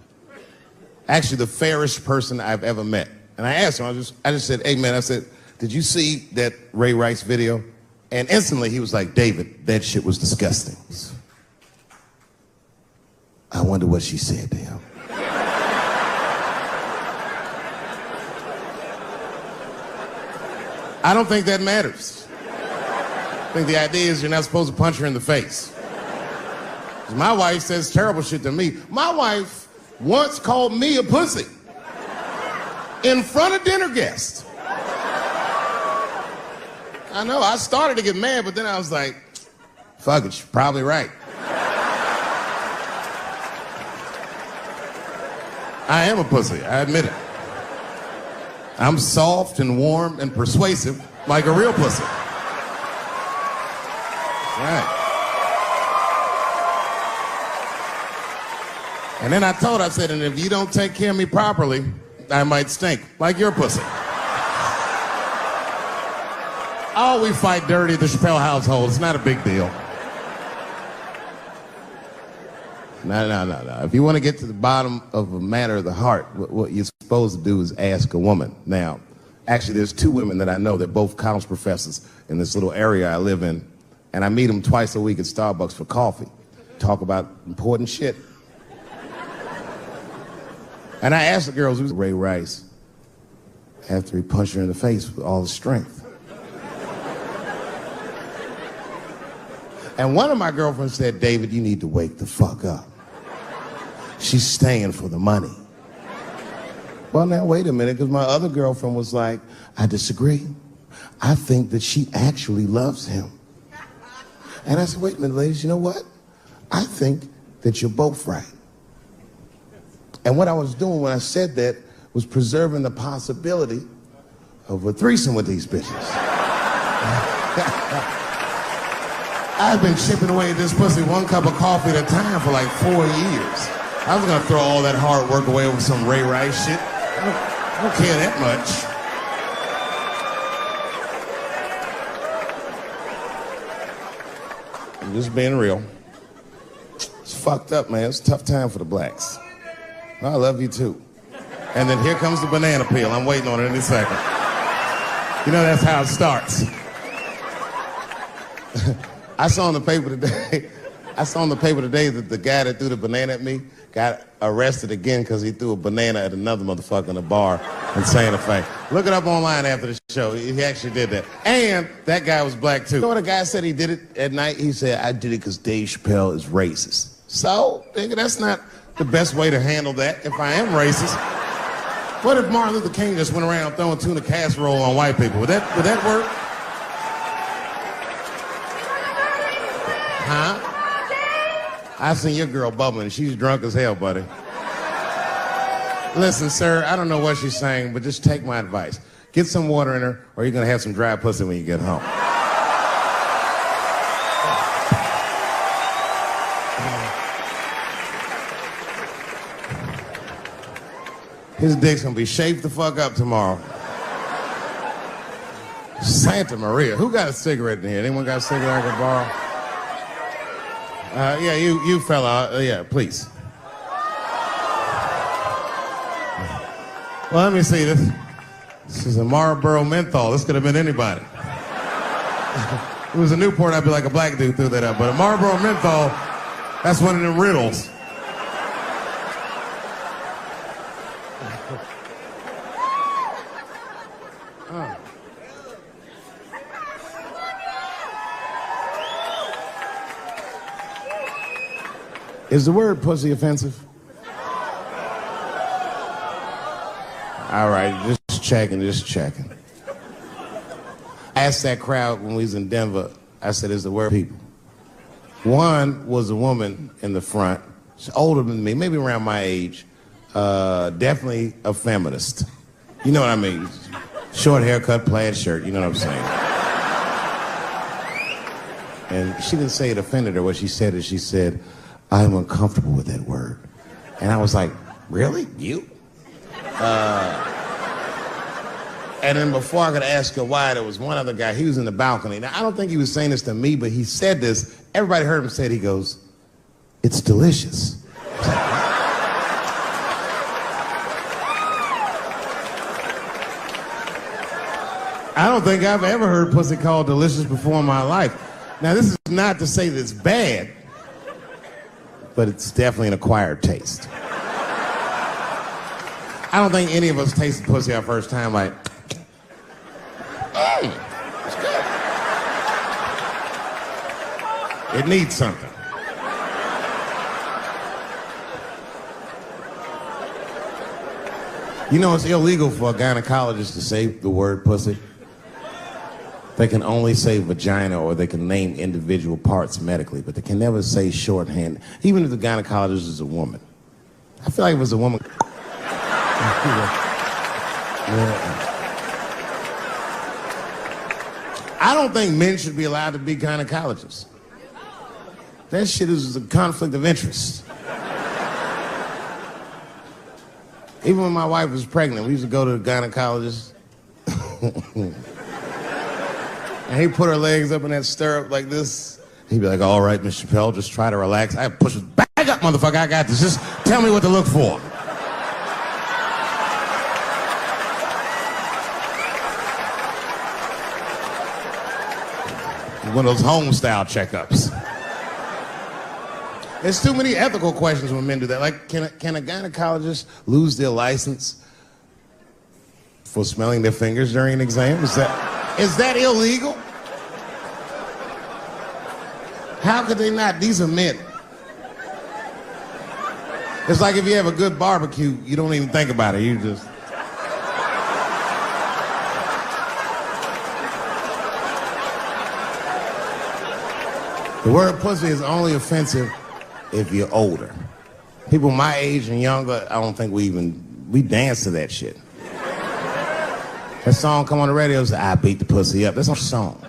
Actually, the fairest person I've ever met. And I asked him, I just said, hey man, I said, did you see that Ray Rice video? And instantly he was like, David, that shit was disgusting. I wonder what she said to him. I don't think that matters. I think the idea is you're not supposed to punch her in the face. 'Cause my wife says terrible shit to me. My wife once called me a pussy in front of dinner guests. I know, I started to get mad, but then I was like, fuck it, she's probably right. I am a pussy, I admit it. I'm soft and warm and persuasive like a real pussy. Right. And then I told her, I said, and if you don't take care of me properly, I might stink like your pussy. Oh, we fight dirty at the Chappelle household. It's not a big deal. No. If you want to get to the bottom of a matter of the heart, what you're supposed to do is ask a woman. Now, actually, there's two women that I know. They're both college professors in this little area I live in. And I meet them twice a week at Starbucks for coffee. Talk about important shit. And I asked the girls, who's Ray Rice? After he punched her in the face with all his strength. And one of my girlfriends said, David, you need to wake the fuck up. She's staying for the money. Well, now, wait a minute, because my other girlfriend was like, I disagree. I think that she actually loves him. And I said, wait a minute, ladies, you know what? I think that you're both right. And what I was doing when I said that was preserving the possibility of a threesome with these bitches. I've been chipping away at this pussy one cup of coffee at a time for like 4 years. I was gonna throw all that hard work away over some Ray Rice shit. I don't care that much. I'm just being real. It's fucked up, man. It's a tough time for the blacks. I love you too. And then here comes the banana peel. I'm waiting on it any second. You know that's how it starts. I saw in the paper today that the guy that threw the banana at me got arrested again because he threw a banana at another motherfucker in a bar in Santa Fe. Look it up online after the show. He actually did that. And that guy was black too. You know what a guy said he did it at night? He said, I did it because Dave Chappelle is racist. So, nigga, that's not the best way to handle that if I am racist. What if Martin Luther King just went around throwing tuna casserole on white people? Would that work? Huh? I seen your girl bubbling. She's drunk as hell, buddy. Listen, sir, I don't know what she's saying, but just take my advice. Get some water in her, or you're gonna have some dry pussy when you get home. His dick's gonna be shaped the fuck up tomorrow. Santa Maria. Who got a cigarette in here? Anyone got a cigarette I can borrow? Yeah, you fella. Yeah, please. Well, let me see this. This is a Marlboro menthol. This could have been anybody. If it was a Newport, I'd be like a black dude threw that up. But a Marlboro menthol, that's one of them riddles. Is the word pussy offensive? All right, just checking. I asked that crowd when we was in Denver, I said, is the word people? One was a woman in the front. She's older than me, maybe around my age. Definitely a feminist. You know what I mean? Short haircut, plaid shirt, you know what I'm saying? And she didn't say it offended her. What she said is, she said, I'm uncomfortable with that word. And I was like, really? You? And then before I could ask her why, there was one other guy, he was in the balcony. Now, I don't think he was saying this to me, but he said this. Everybody heard him say it. He goes, it's delicious. I don't think I've ever heard pussy called delicious before in my life. Now, this is not to say that it's bad, but it's definitely an acquired taste. I don't think any of us tasted pussy our first time like, It's good. It needs something. You know, it's illegal for a gynecologist to say the word pussy. They can only say vagina, or they can name individual parts medically, but they can never say shorthand, even if the gynecologist is a woman. I feel like if it was a woman... I don't think men should be allowed to be gynecologists. That shit is a conflict of interest. Even when my wife was pregnant, we used to go to the gynecologist. And he'd put her legs up in that stirrup like this. He'd be like, all right, Miss Chappelle, just try to relax. I'd push her back up, motherfucker, I got this. Just tell me what to look for. One of those home-style checkups. There's too many ethical questions when men do that. Like, can a gynecologist lose their license for smelling their fingers during an exam? Is that illegal? How could they not? These are men. It's like if you have a good barbecue, you don't even think about it. You just... The word pussy is only offensive if you're older. People my age and younger, I don't think we dance to that shit. That song come on the radio, say, I beat the pussy up. That's our song.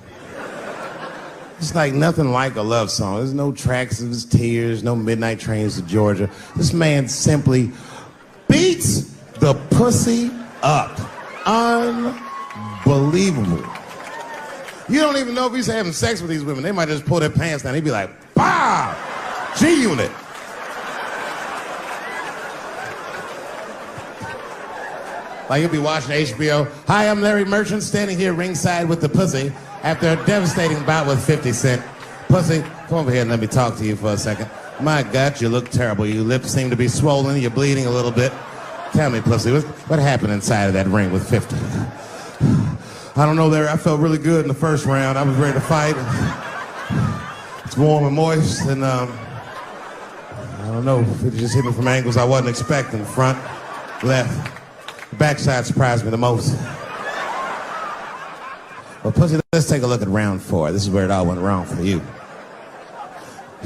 It's like nothing like a love song. There's no tracks of his tears, no midnight trains to Georgia. This man simply beats the pussy up. Unbelievable. You don't even know if he's having sex with these women. They might just pull their pants down. He'd be like, bah! G-Unit. Like you'll be watching HBO. Hi, I'm Larry Merchant, standing here ringside with the pussy after a devastating bout with 50 Cent. Pussy, come over here and let me talk to you for a second. My God, you look terrible. Your lips seem to be swollen. You're bleeding a little bit. Tell me, pussy, what happened inside of that ring with 50? I don't know, Larry. I felt really good in the first round. I was ready to fight. It's warm and moist, and I don't know. It just hit me from angles I wasn't expecting. Front, left. The backside surprised me the most. Well, pussy, let's take a look at round 4. This is where it all went wrong for you.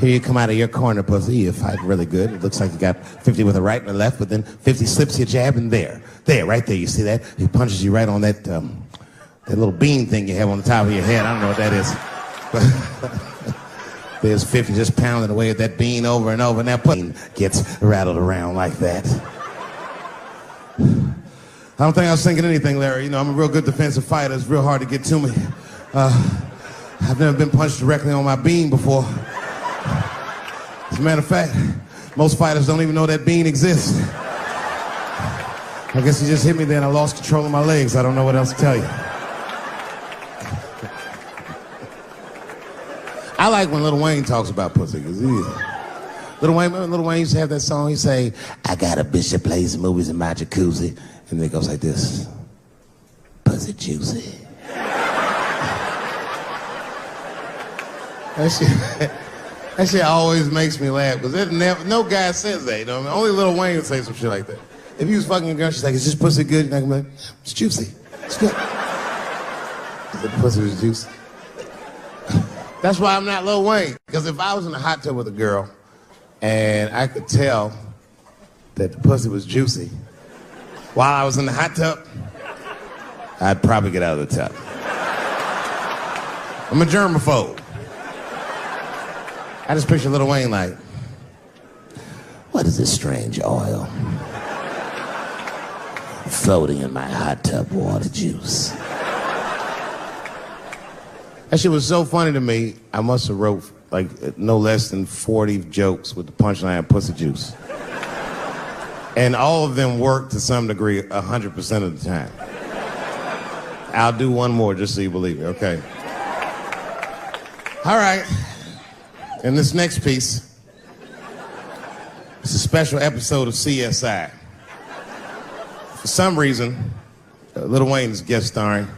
Here you come out of your corner, pussy. You fight really good. It looks like you got 50 with a right and a left, but then 50 slips your jab, and there, right there, you see that? He punches you right on that little bean thing you have on the top of your head. I don't know what that is. There's 50 just pounding away at that bean over and over, and that pussy gets rattled around like that. I don't think I was thinking anything, Larry. You know, I'm a real good defensive fighter. It's real hard to get to me. I've never been punched directly on my bean before. As a matter of fact, most fighters don't even know that bean exists. I guess he just hit me there and I lost control of my legs. I don't know what else to tell you. I like when Lil Wayne talks about pussy. Lil Wayne used to have that song. He'd say, I got a bitch that plays the movies in my jacuzzi. And then it goes like this. Pussy juicy. That shit always makes me laugh, because no guy says that, you know? I mean, only Lil Wayne would say some shit like that. If you was fucking a girl, she's like, is this pussy good? You're not gonna be like, it's juicy. It's good. The pussy was juicy. That's why I'm not Lil Wayne. Because if I was in a hot tub with a girl and I could tell that the pussy was juicy while I was in the hot tub, I'd probably get out of the tub. I'm a germaphobe. I just picture Lil Wayne like, what is this strange oil floating in my hot tub water juice? That shit was so funny to me, I must have wrote like no less than 40 jokes with the punchline pussy juice. And all of them work to some degree 100% of the time. I'll do one more just so you believe me, okay? All right. And this next piece, it's a special episode of CSI. For some reason, Lil Wayne is guest starring.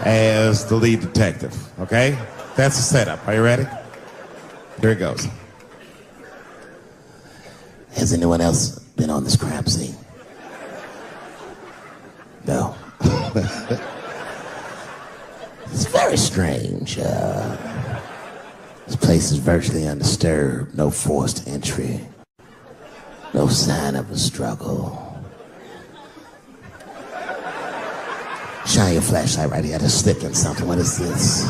as the lead detective, okay? That's the setup. Are you ready? Here it goes. Has anyone else been on this crime scene? No. It's very strange. This place is virtually undisturbed. No forced entry. No sign of a struggle. Shine your flashlight right here. I just slipped in something. What is this?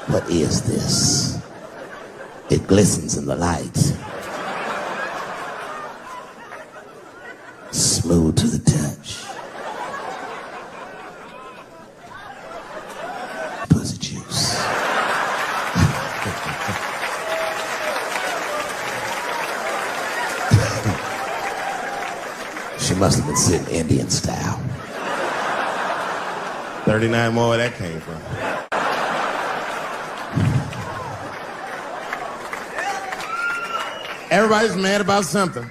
What is this? It glistens in the light. Smooth to the touch. Pussy juice. She must have been sitting Indian style. 39 more where that came from. Everybody's mad about something.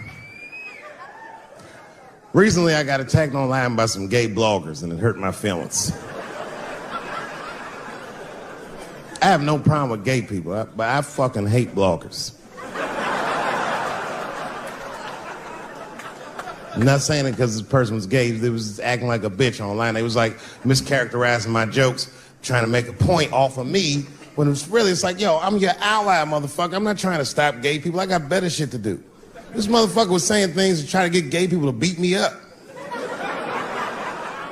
Recently, I got attacked online by some gay bloggers, and it hurt my feelings. I have no problem with gay people, but I fucking hate bloggers. I'm not saying it because this person was gay. They was acting like a bitch online. They was like mischaracterizing my jokes, trying to make a point off of me, when it's really, it's like, yo, I'm your ally, motherfucker. I'm not trying to stop gay people. I got better shit to do. This motherfucker was saying things to try to get gay people to beat me up.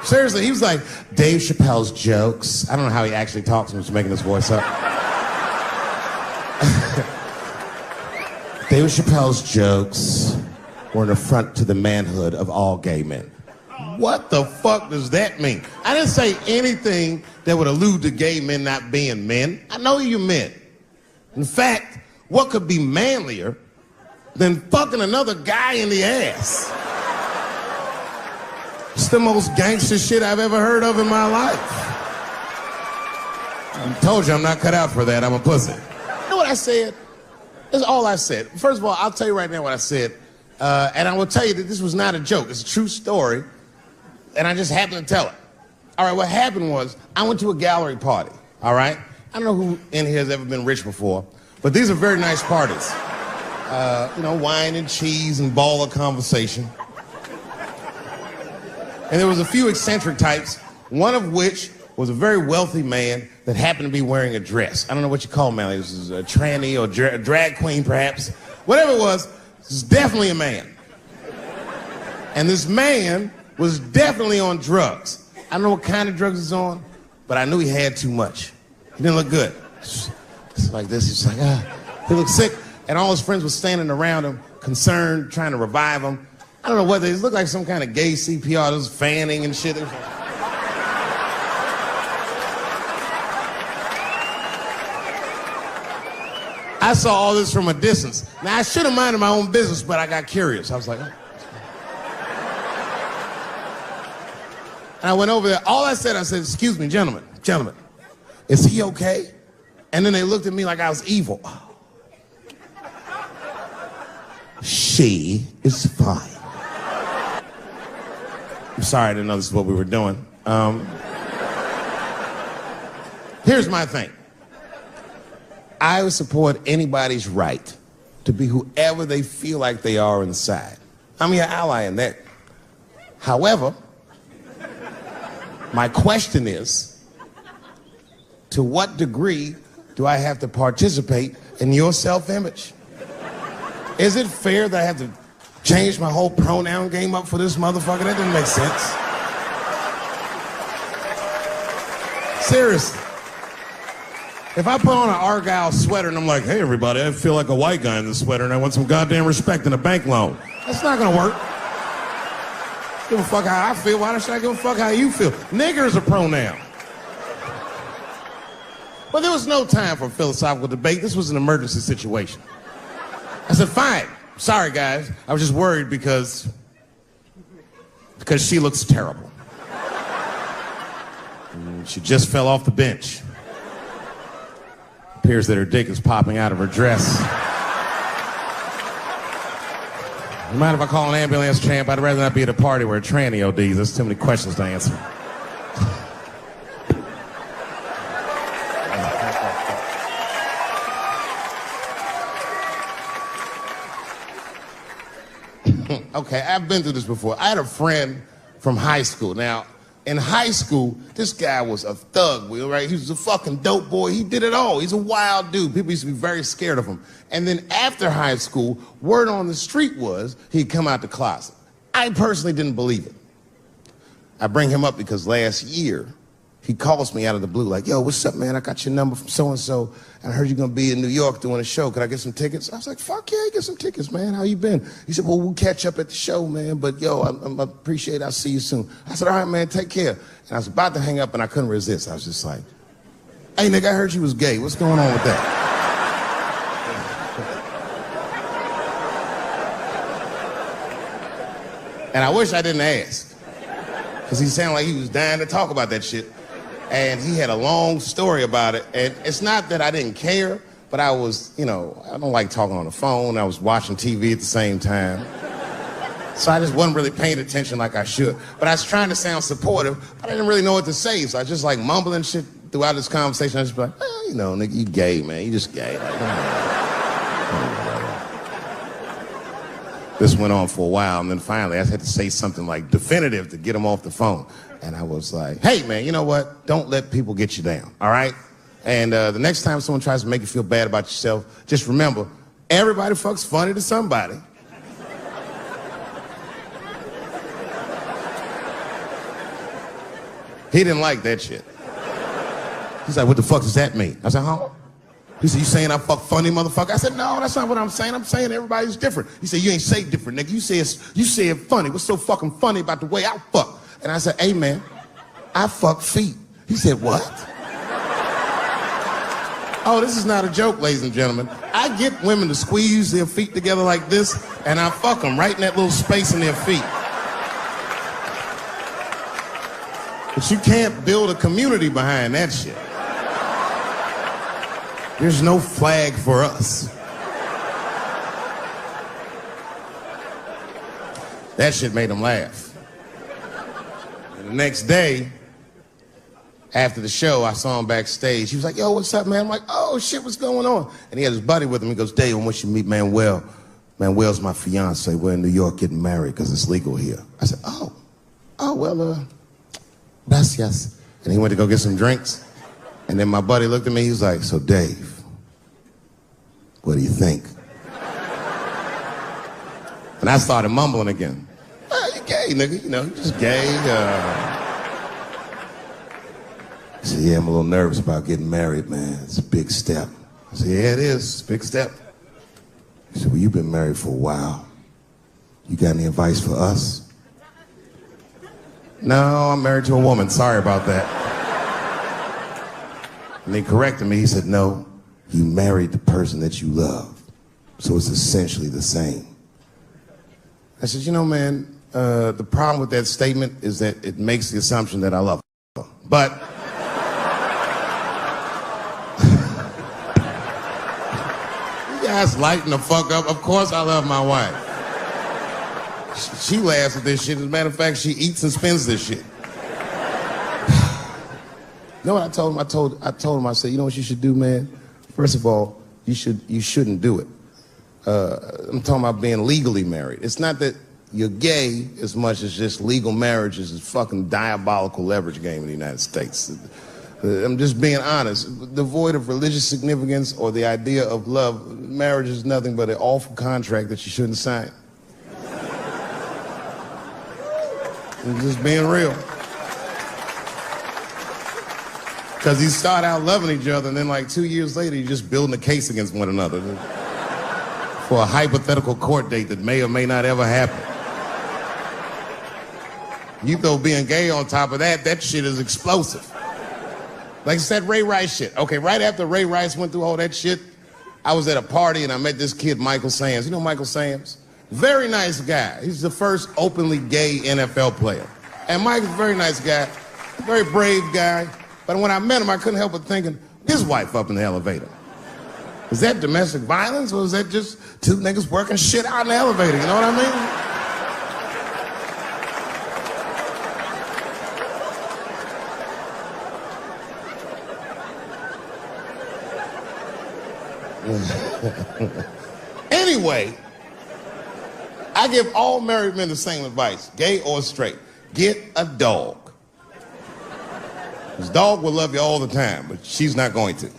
Seriously, he was like, Dave Chappelle's jokes. I don't know how he actually talks when he's making his voice up. Dave Chappelle's jokes were an affront to the manhood of all gay men. What the fuck does that mean? I didn't say anything that would allude to gay men not being men. I know you men. In fact, what could be manlier than fucking another guy in the ass? It's the most gangster shit I've ever heard of in my life. I told you I'm not cut out for that. I'm a pussy. You know what I said? That's all I said. First of all, I'll tell you right now what I said. And I will tell you that this was not a joke. It's a true story. And I just happened to tell it. All right, what happened was I went to a gallery party, all right? I don't know who in here has ever been rich before, but these are very nice parties. You know, wine and cheese and ball of conversation. And there was a few eccentric types, one of which was a very wealthy man that happened to be wearing a dress. I don't know what you call him, man. This is a tranny or a drag queen, perhaps. Whatever it was, this is definitely a man. And this man was definitely on drugs. I don't know what kind of drugs he's on, but I knew he had too much. He didn't look good. It's like this. He's like, he looked sick. And all his friends were standing around him, concerned, trying to revive him. I don't know what they looked like, some kind of gay CPR. There was fanning and shit. I saw all this from a distance. Now, I should have minded my own business, but I got curious. I was like, oh. And I went over there. All I said, excuse me, gentlemen, is he okay? And then they looked at me like I was evil. She is fine. I'm sorry, I didn't know this is what we were doing. Here's my thing. I would support anybody's right to be whoever they feel like they are inside. I'm your ally in that. However, my question is, to what degree do I have to participate in your self-image? Is it fair that I have to change my whole pronoun game up for this motherfucker? That doesn't make sense. Seriously. If I put on an Argyle sweater and I'm like, hey, everybody, I feel like a white guy in this sweater and I want some goddamn respect and a bank loan. That's not gonna work. Give a fuck how I feel. Why should I give a fuck how you feel? Nigger is a pronoun. But there was no time for philosophical debate. This was an emergency situation. I said, fine. Sorry, guys. I was just worried because she looks terrible. And she just fell off the bench. Appears that her dick is popping out of her dress. You mind if I call an ambulance, champ? I'd rather not be at a party where a tranny ODs. There's too many questions to answer. Okay, I've been through this before. I had a friend from high school. Now, in high school, this guy was a thug, right? He was a fucking dope boy. He did it all. He's a wild dude. People used to be very scared of him. And then after high school, word on the street was he'd come out the closet. I personally didn't believe it. I bring him up because last year, he calls me out of the blue like, yo, what's up, man? I got your number from so-and-so, and I heard you're going to be in New York doing a show. Could I get some tickets? I was like, fuck yeah, get some tickets, man. How you been? He said, well, we'll catch up at the show, man, but yo, I appreciate it. I'll see you soon. I said, all right, man, take care. And I was about to hang up, and I couldn't resist. I was just like, hey, nigga, I heard you was gay. What's going on with that? And I wish I didn't ask, because he sounded like he was dying to talk about that shit. And he had a long story about it. And it's not that I didn't care, but I was, I don't like talking on the phone. I was watching TV at the same time. So I just wasn't really paying attention like I should. But I was trying to sound supportive, but I didn't really know what to say. So I was just like mumbling shit throughout this conversation. I was just like, well, nigga, you gay, man. You just gay. This went on for a while, and then finally I had to say something like definitive to get him off the phone. And I was like, hey, man, you know what? Don't let people get you down, all right? And the next time someone tries to make you feel bad about yourself, just remember, everybody fucks funny to somebody. He didn't like that shit. He's like, what the fuck does that mean? I said, huh? He said, you saying I fuck funny, motherfucker? I said, no, that's not what I'm saying. I'm saying everybody's different. He said, you ain't say different, nigga. You said funny. What's so fucking funny about the way I fuck? And I said, hey, man, I fuck feet. He said, what? Oh, this is not a joke, ladies and gentlemen. I get women to squeeze their feet together like this, and I fuck them right in that little space in their feet. But you can't build a community behind that shit. There's no flag for us. That shit made him laugh. And the next day, after the show, I saw him backstage. He was like, yo, what's up, man? I'm like, oh, shit, what's going on? And he had his buddy with him. He goes, Dave, I want you to meet Manuel. Manuel's my fiance. We're in New York getting married because it's legal here. I said, well, gracias. And he went to go get some drinks. And then my buddy looked at me. He was like, so, Dave, what do you think? And I started mumbling again. You gay, nigga. You just gay. He said, yeah, I'm a little nervous about getting married, man. It's a big step. I said, yeah, it is. It's a big step. He said, well, you've been married for a while. You got any advice for us? No, I'm married to a woman. Sorry about that. And he corrected me. He said, no, you married the person that you love. So it's essentially the same. I said, man, the problem with that statement is that it makes the assumption that I love her. But you guys lighten the fuck up. Of course I love my wife. She laughs at this shit. As a matter of fact, she eats and spends this shit. You know what I told him? I told him, I said, you know what you should do, man? First of all, you shouldn't do it. I'm talking about being legally married. It's not that you're gay as much as just legal marriage is a fucking diabolical leverage game in the United States. I'm just being honest. Devoid of religious significance or the idea of love, marriage is nothing but an awful contract that you shouldn't sign. I'm just being real. Because you start out loving each other, and then like 2 years later, you're just building a case against one another for a hypothetical court date that may or may not ever happen. You throw being gay on top of that, that shit is explosive. Like I said, Ray Rice shit. Okay, right after Ray Rice went through all that shit, I was at a party and I met this kid, Michael Samms. You know Michael Samms? Very nice guy. He's the first openly gay NFL player. And Mike's a very nice guy, very brave guy. But when I met him, I couldn't help but thinking, his wife up in the elevator. Is that domestic violence, or is that just two niggas working shit out in the elevator? You know what I mean? Anyway, I give all married men the same advice, gay or straight. Get a dog. This dog will love you all the time, but she's not going to.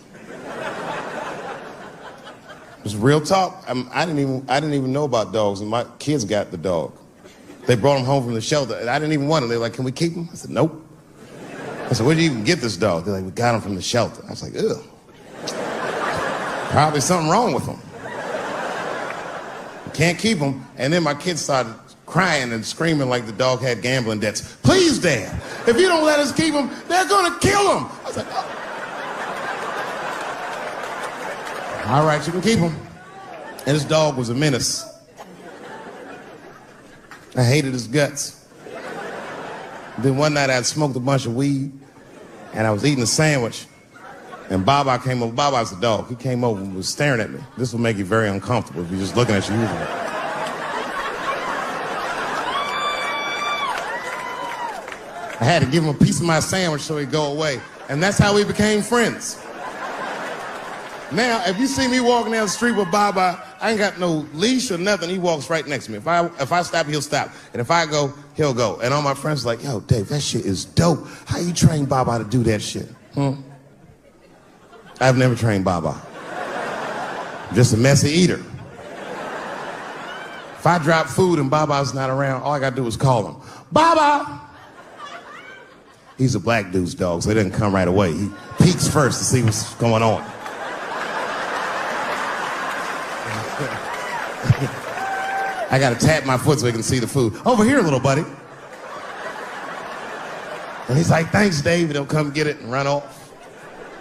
It's real talk. I didn't even know about dogs, and my kids got the dog. They brought him home from the shelter, and I didn't even want him. They're like, "Can we keep him?" I said, "Nope." I said, "Where'd you even get this dog?" They're like, "We got him from the shelter." I was like, "Ugh. Probably something wrong with him. Can't keep him." And then my kids started crying and screaming like the dog had gambling debts. "Please, Dad, if you don't let us keep him, they're gonna kill him." I was like, "Oh. All right, you can keep him." And this dog was a menace. I hated his guts. Then one night I'd smoked a bunch of weed, and I was eating a sandwich, and Baba came over. Baba's the dog. He came over and was staring at me. This will make you very uncomfortable if you're just looking at you usually. I had to give him a piece of my sandwich so he'd go away. And that's how we became friends. Now, if you see me walking down the street with Baba, I ain't got no leash or nothing. He walks right next to me. If I stop, he'll stop. And if I go, he'll go. And all my friends are like, "Yo, Dave, that shit is dope. How you train Baba to do that shit?" I've never trained Baba. I'm just a messy eater. If I drop food and Baba's not around, all I gotta do is call him. "Baba!" He's a black dude's dog, so he doesn't come right away. He peeks first to see what's going on. I gotta tap my foot so he can see the food. "Over here, little buddy." And he's like, "Thanks, Dave." He'll come get it and run off.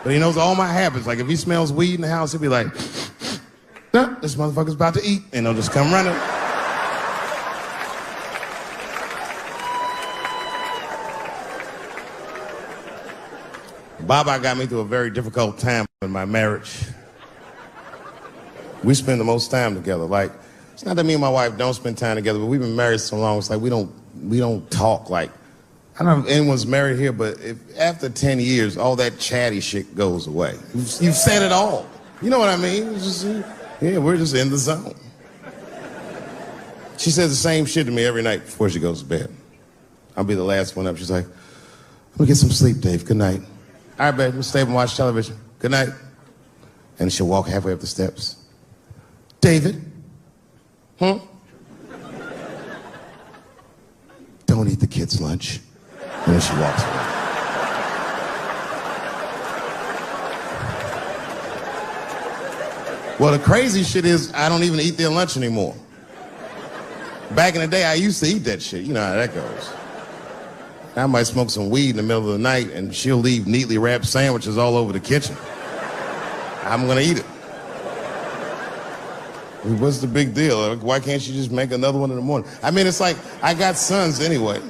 But he knows all my habits. Like if he smells weed in the house, he'll be like, "Nah, this motherfucker's about to eat." And he'll just come running. Baba got me through a very difficult time in my marriage. We spend the most time together. Like, it's not that me and my wife don't spend time together, but we've been married so long, it's like we don't talk. Like, I don't know if anyone's married here, but if after 10 years, all that chatty shit goes away. You've said it all. You know what I mean? It's just, yeah, we're just in the zone. She says the same shit to me every night before she goes to bed. I'll be the last one up. She's like, "I'm gonna get some sleep, Dave. Good night." "All right, babe, we'll stay up and watch television. Good night." And she'll walk halfway up the steps. "David? Don't eat the kids' lunch." And then she walks away. Well, the crazy shit is I don't even eat their lunch anymore. Back in the day, I used to eat that shit. You know how that goes. I might smoke some weed in the middle of the night, and she'll leave neatly wrapped sandwiches all over the kitchen. I'm gonna eat it. What's the big deal? Why can't you just make another one in the morning? I mean, it's like, I got sons anyway.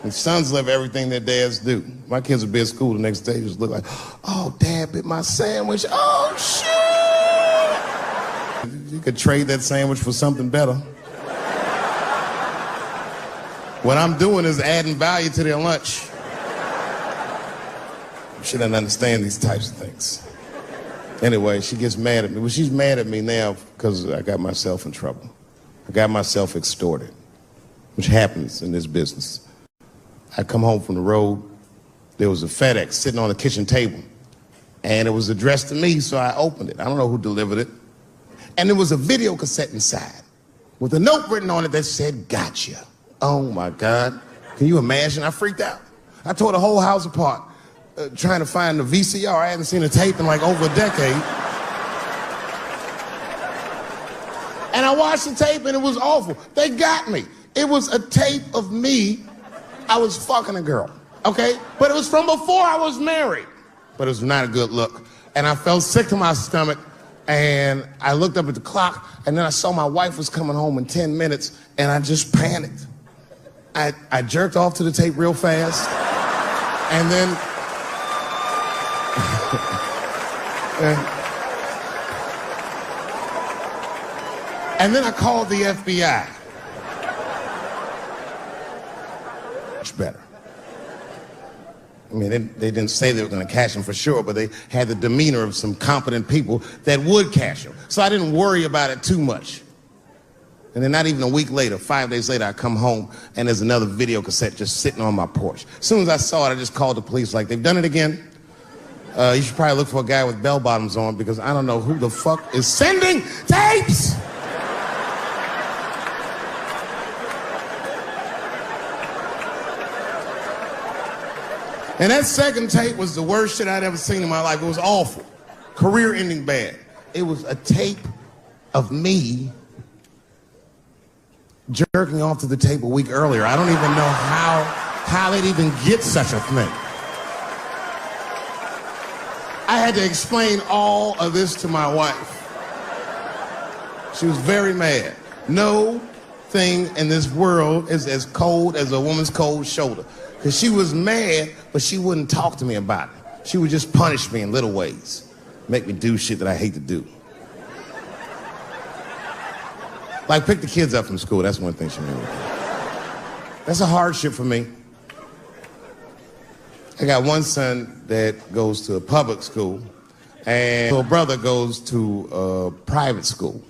And sons love everything their dads do. My kids would be at school the next day, just look like, "Oh, Dad bit my sandwich. Oh, shit." You could trade that sandwich for something better. What I'm doing is adding value to their lunch. She doesn't understand these types of things. Anyway, she gets mad at me. Well, she's mad at me now because I got myself in trouble. I got myself extorted, which happens in this business. I come home from the road. There was a FedEx sitting on the kitchen table, and it was addressed to me, so I opened it. I don't know who delivered it. And there was a video cassette inside with a note written on it that said, "Gotcha." Oh, my God. Can you imagine? I freaked out. I tore the whole house apart trying to find the VCR. I hadn't seen a tape in like over a decade. And I watched the tape, and it was awful. They got me. It was a tape of me. I was fucking a girl, okay? But it was from before I was married. But it was not a good look. And I felt sick to my stomach, and I looked up at the clock, and then I saw my wife was coming home in 10 minutes, and I just panicked. I jerked off to the tape real fast, and then And then I called the FBI. Much better. I mean, they didn't say they were going to catch him for sure, but they had the demeanor of some competent people that would catch him. So I didn't worry about it too much. And then not even a week later, 5 days later, I come home and there's another video cassette just sitting on my porch. As soon as I saw it, I just called the police like, they've done it again. You should probably look for a guy with bell bottoms on because I don't know who the fuck is sending tapes. And that second tape was the worst shit I'd ever seen in my life. It was awful. Career-ending bad. It was a tape of me jerking off to the tape a week earlier. I don't even know how they'd even get such a thing. I had to explain all of this to my wife. She was very mad. No thing in this world is as cold as a woman's cold shoulder. Because she was mad, but she wouldn't talk to me about it. She would just punish me in little ways. Make me do shit that I hate to do. Like pick the kids up from school. That's one thing she made me do. That's a hardship for me. I got one son that goes to a public school, and little brother goes to a private school.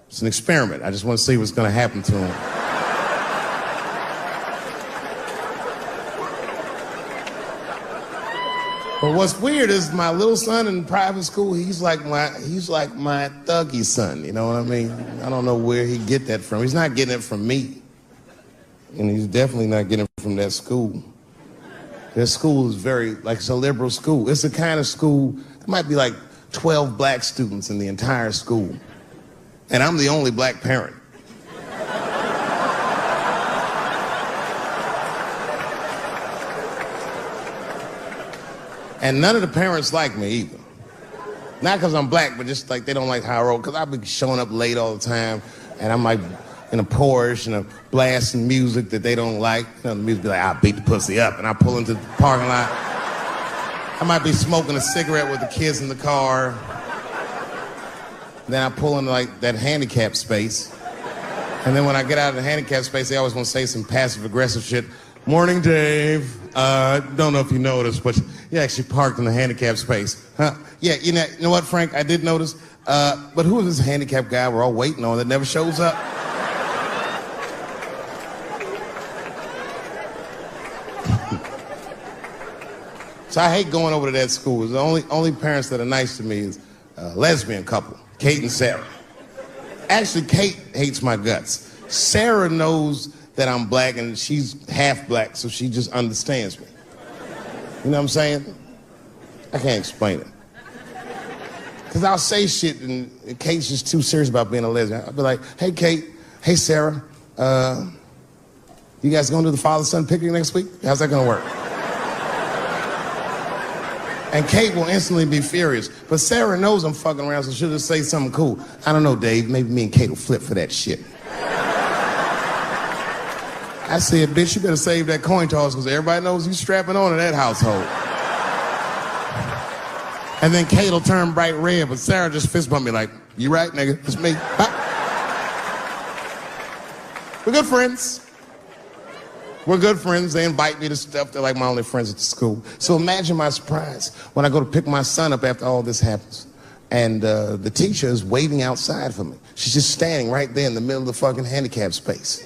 It's an experiment. I just want to see what's going to happen to him. But what's weird is my little son in private school, he's like my thuggy son, you know what I mean? I don't know where he get that from. He's not getting it from me. And he's definitely not getting it from that school. That school is very, like, it's a liberal school. It's the kind of school, there might be like 12 black students in the entire school. And I'm the only black parent. And none of the parents like me either. Not because I'm black, but just like they don't like how I roll. Because I've been showing up late all the time, and I'm like in a Porsche and blasting music that they don't like. You know, the music be like, I'll beat the pussy up. And I pull into the parking lot. I might be smoking a cigarette with the kids in the car. Then I pull into like that handicap space. And then when I get out of the handicap space, they always want to say some passive aggressive shit. Morning, Dave. Don't know if you noticed, but you actually parked in the handicap space. Huh? Yeah, you know what, Frank? I did notice. But who is this handicapped guy we're all waiting on that never shows up? So I hate going over to that school. The only parents that are nice to me is a lesbian couple, Kate and Sarah. Actually, Kate hates my guts. Sarah knows that I'm black and she's half black, so she just understands me. You know what I'm saying? I can't explain it. Because I'll say shit and Kate's just too serious about being a lesbian. I'll be like, hey, Kate, hey, Sarah, you guys going to do the father-son picnic next week? How's that going to work? And Kate will instantly be furious. But Sarah knows I'm fucking around, so she'll just say something cool. I don't know, Dave, maybe me and Kate will flip for that shit. I said, bitch, you better save that coin toss because everybody knows you strapping on in that household. And then Kate will turn bright red, but Sarah just fist bump me like, you right, nigga, it's me. We're good friends. We're good friends. They invite me to stuff. They're like my only friends at the school. So imagine my surprise when I go to pick my son up after all this happens. And the teacher is waiting outside for me. She's just standing right there in the middle of the fucking handicap space.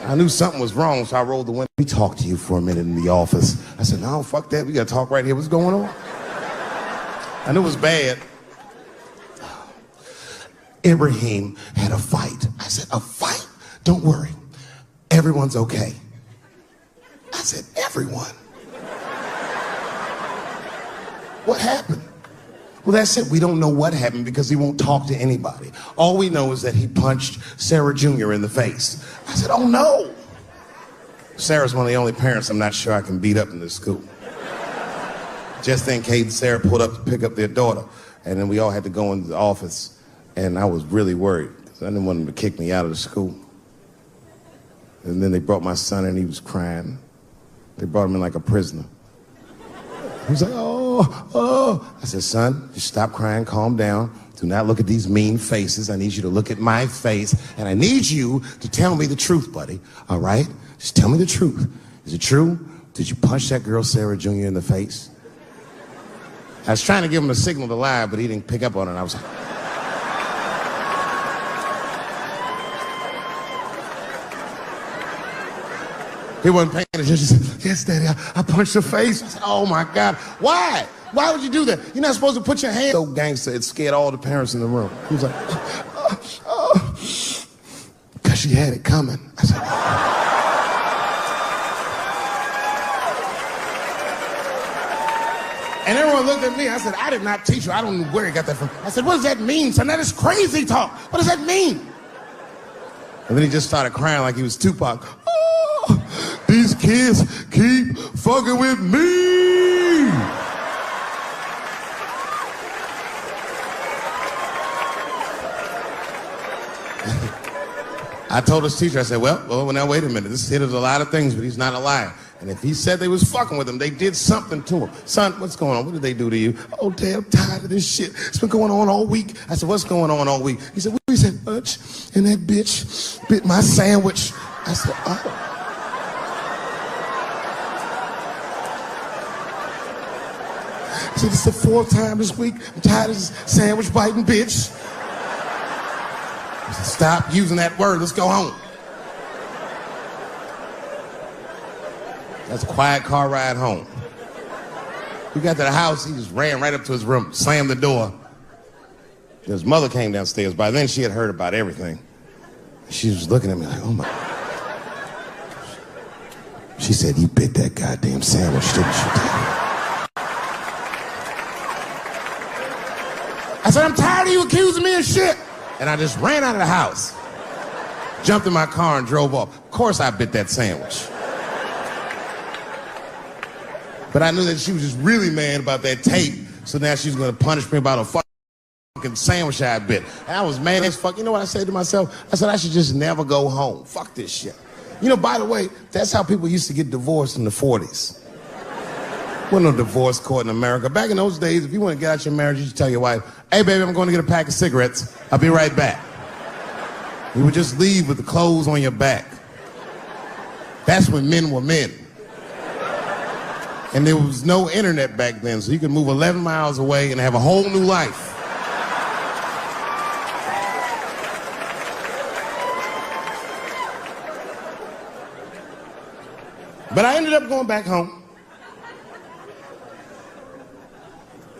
I knew something was wrong, so I rolled the window. We talked to you for a minute in the office. I said, no, fuck that. We got to talk right here. What's going on? I knew it was bad. Ibrahim had a fight. I said, a fight? Don't worry. Everyone's okay. I said, everyone? What happened? Well, that's it. We don't know what happened because he won't talk to anybody. All we know is that he punched Sarah Jr. in the face. I said, oh no. Sarah's one of the only parents I'm not sure I can beat up in this school. Just then, Kate and Sarah pulled up to pick up their daughter, and then we all had to go into the office, and I was really worried because I didn't want them to kick me out of the school. And then they brought my son in, he was crying. They brought him in like a prisoner. He was like, oh. oh. I said, son, just stop crying, calm down. Do not look at these mean faces. I need you to look at my face, and I need you to tell me the truth, buddy, all right? Just tell me the truth. Is it true? Did you punch that girl, Sarah Jr., in the face? I was trying to give him a signal to lie, but he didn't pick up on it. I was like... He wasn't paying attention. He said, yes, Daddy, I punched her face. I said, oh, my God. Why? Why would you do that? You're not supposed to put your hand... So gangster, it scared all the parents in the room. He was like, because she had it coming. I said, And everyone looked at me. I said, I did not teach you. I don't know where he got that from. I said, what does that mean, son? That is crazy talk. What does that mean? And then he just started crying like he was Tupac. These kids keep fucking with me. I told his teacher, I said, well, now wait a minute. This kid is a lot of things, but he's not a liar. And if he said they was fucking with him, they did something to him. Son, what's going on? What did they do to you? Oh, Dad, I'm tired of this shit. It's been going on all week. I said, what's going on all week? He said, we said lunch, and that bitch bit my sandwich. I said, oh. I said, it's the fourth time this week. I'm tired of this sandwich biting bitch. I said, stop using that word. Let's go home. That's a quiet car ride home. We got to the house. He just ran right up to his room, slammed the door. His mother came downstairs. By then, she had heard about everything. She was looking at me like, oh, my. She said, you bit that goddamn sandwich, didn't you, Daddy? I said, I'm tired of you accusing me of shit. And I just ran out of the house, jumped in my car and drove off. Of course I bit that sandwich. But I knew that she was just really mad about that tape, so now she was going to punish me about a fucking sandwich I bit. And I was mad as fuck. You know what I said to myself? I said, I should just never go home. Fuck this shit. You know, by the way, that's how people used to get divorced in the 40s. Wasn't no divorce court in America. Back in those days, if you want to get out your marriage, you should tell your wife, hey, baby, I'm going to get a pack of cigarettes. I'll be right back. You would just leave with the clothes on your back. That's when men were men. And there was no internet back then, so you could move 11 miles away and have a whole new life. But I ended up going back home.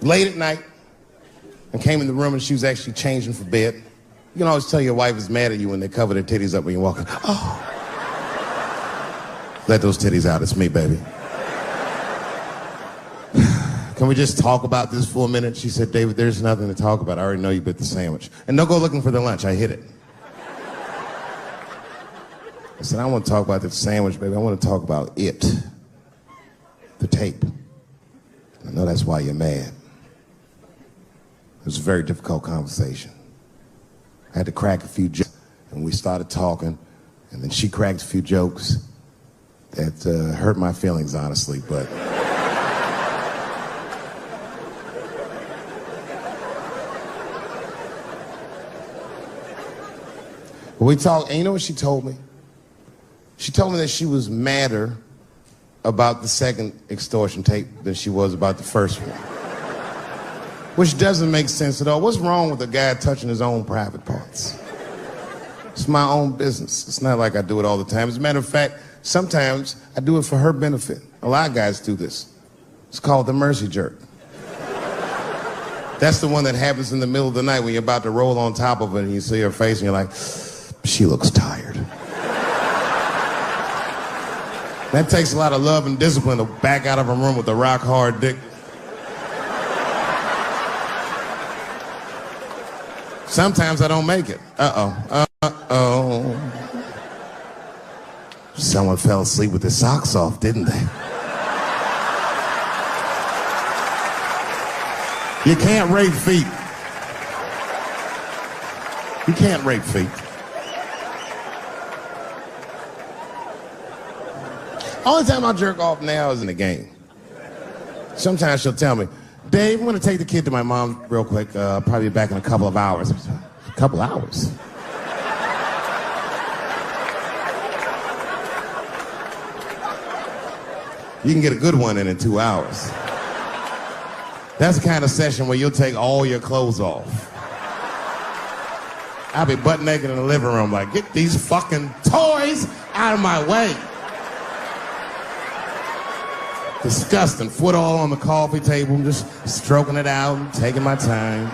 Late at night, and came in the room and she was actually changing for bed. You can always tell your wife is mad at you when they cover their titties up when you're walking. Oh. Let those titties out, it's me, baby. Can we just talk about this for a minute? She said, David, there's nothing to talk about. I already know you bit the sandwich. And don't go looking for the lunch, I hid it. I said, I don't want to talk about the sandwich, baby. I want to talk about it. The tape. I know that's why you're mad. It was a very difficult conversation. I had to crack a few jokes, and we started talking, and then she cracked a few jokes that hurt my feelings, honestly, but... We talked, and you know what she told me? She told me that she was madder about the second extortion tape than she was about the first one. Which doesn't make sense at all. What's wrong with a guy touching his own private parts? It's my own business. It's not like I do it all the time. As a matter of fact, sometimes I do it for her benefit. A lot of guys do this. It's called the mercy jerk. That's the one that happens in the middle of the night when you're about to roll on top of it and you see her face and you're like, she looks tired. That takes a lot of love and discipline to back out of a room with a rock hard dick. Sometimes I don't make it. Uh-oh. Someone fell asleep with their socks off, didn't they? You can't rape feet. You can't rape feet. Only time I jerk off now is in the game. Sometimes she'll tell me, Dave, I'm gonna take the kid to my mom real quick. Probably be back in a couple of hours. A couple hours? You can get a good one in 2 hours. That's the kind of session where you'll take all your clothes off. I'll be butt naked in the living room like, get these fucking toys out of my way. Disgusting. Foot all on the coffee table, just stroking it out, taking my time.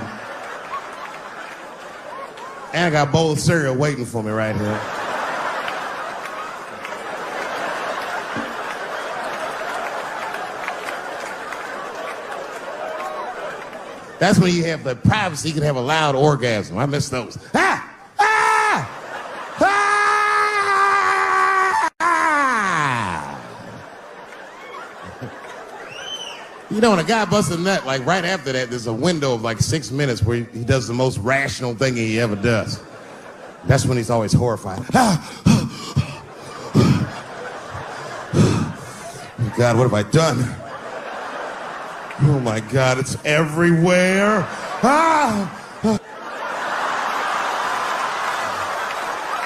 And I got a bowl of cereal waiting for me right here. That's when you have the privacy, you can have a loud orgasm. I miss those. Ah! Ah! Ah! You know, when a guy busts a nut, like right after that, there's a window of like 6 minutes where he does the most rational thing he ever does. That's when he's always horrified. Ah! Oh God, what have I done? Oh my God, it's everywhere. Ah!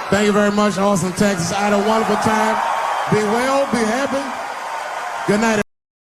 Thank you very much, Austin, Texas. I had a wonderful time. Be well, be happy. Good night.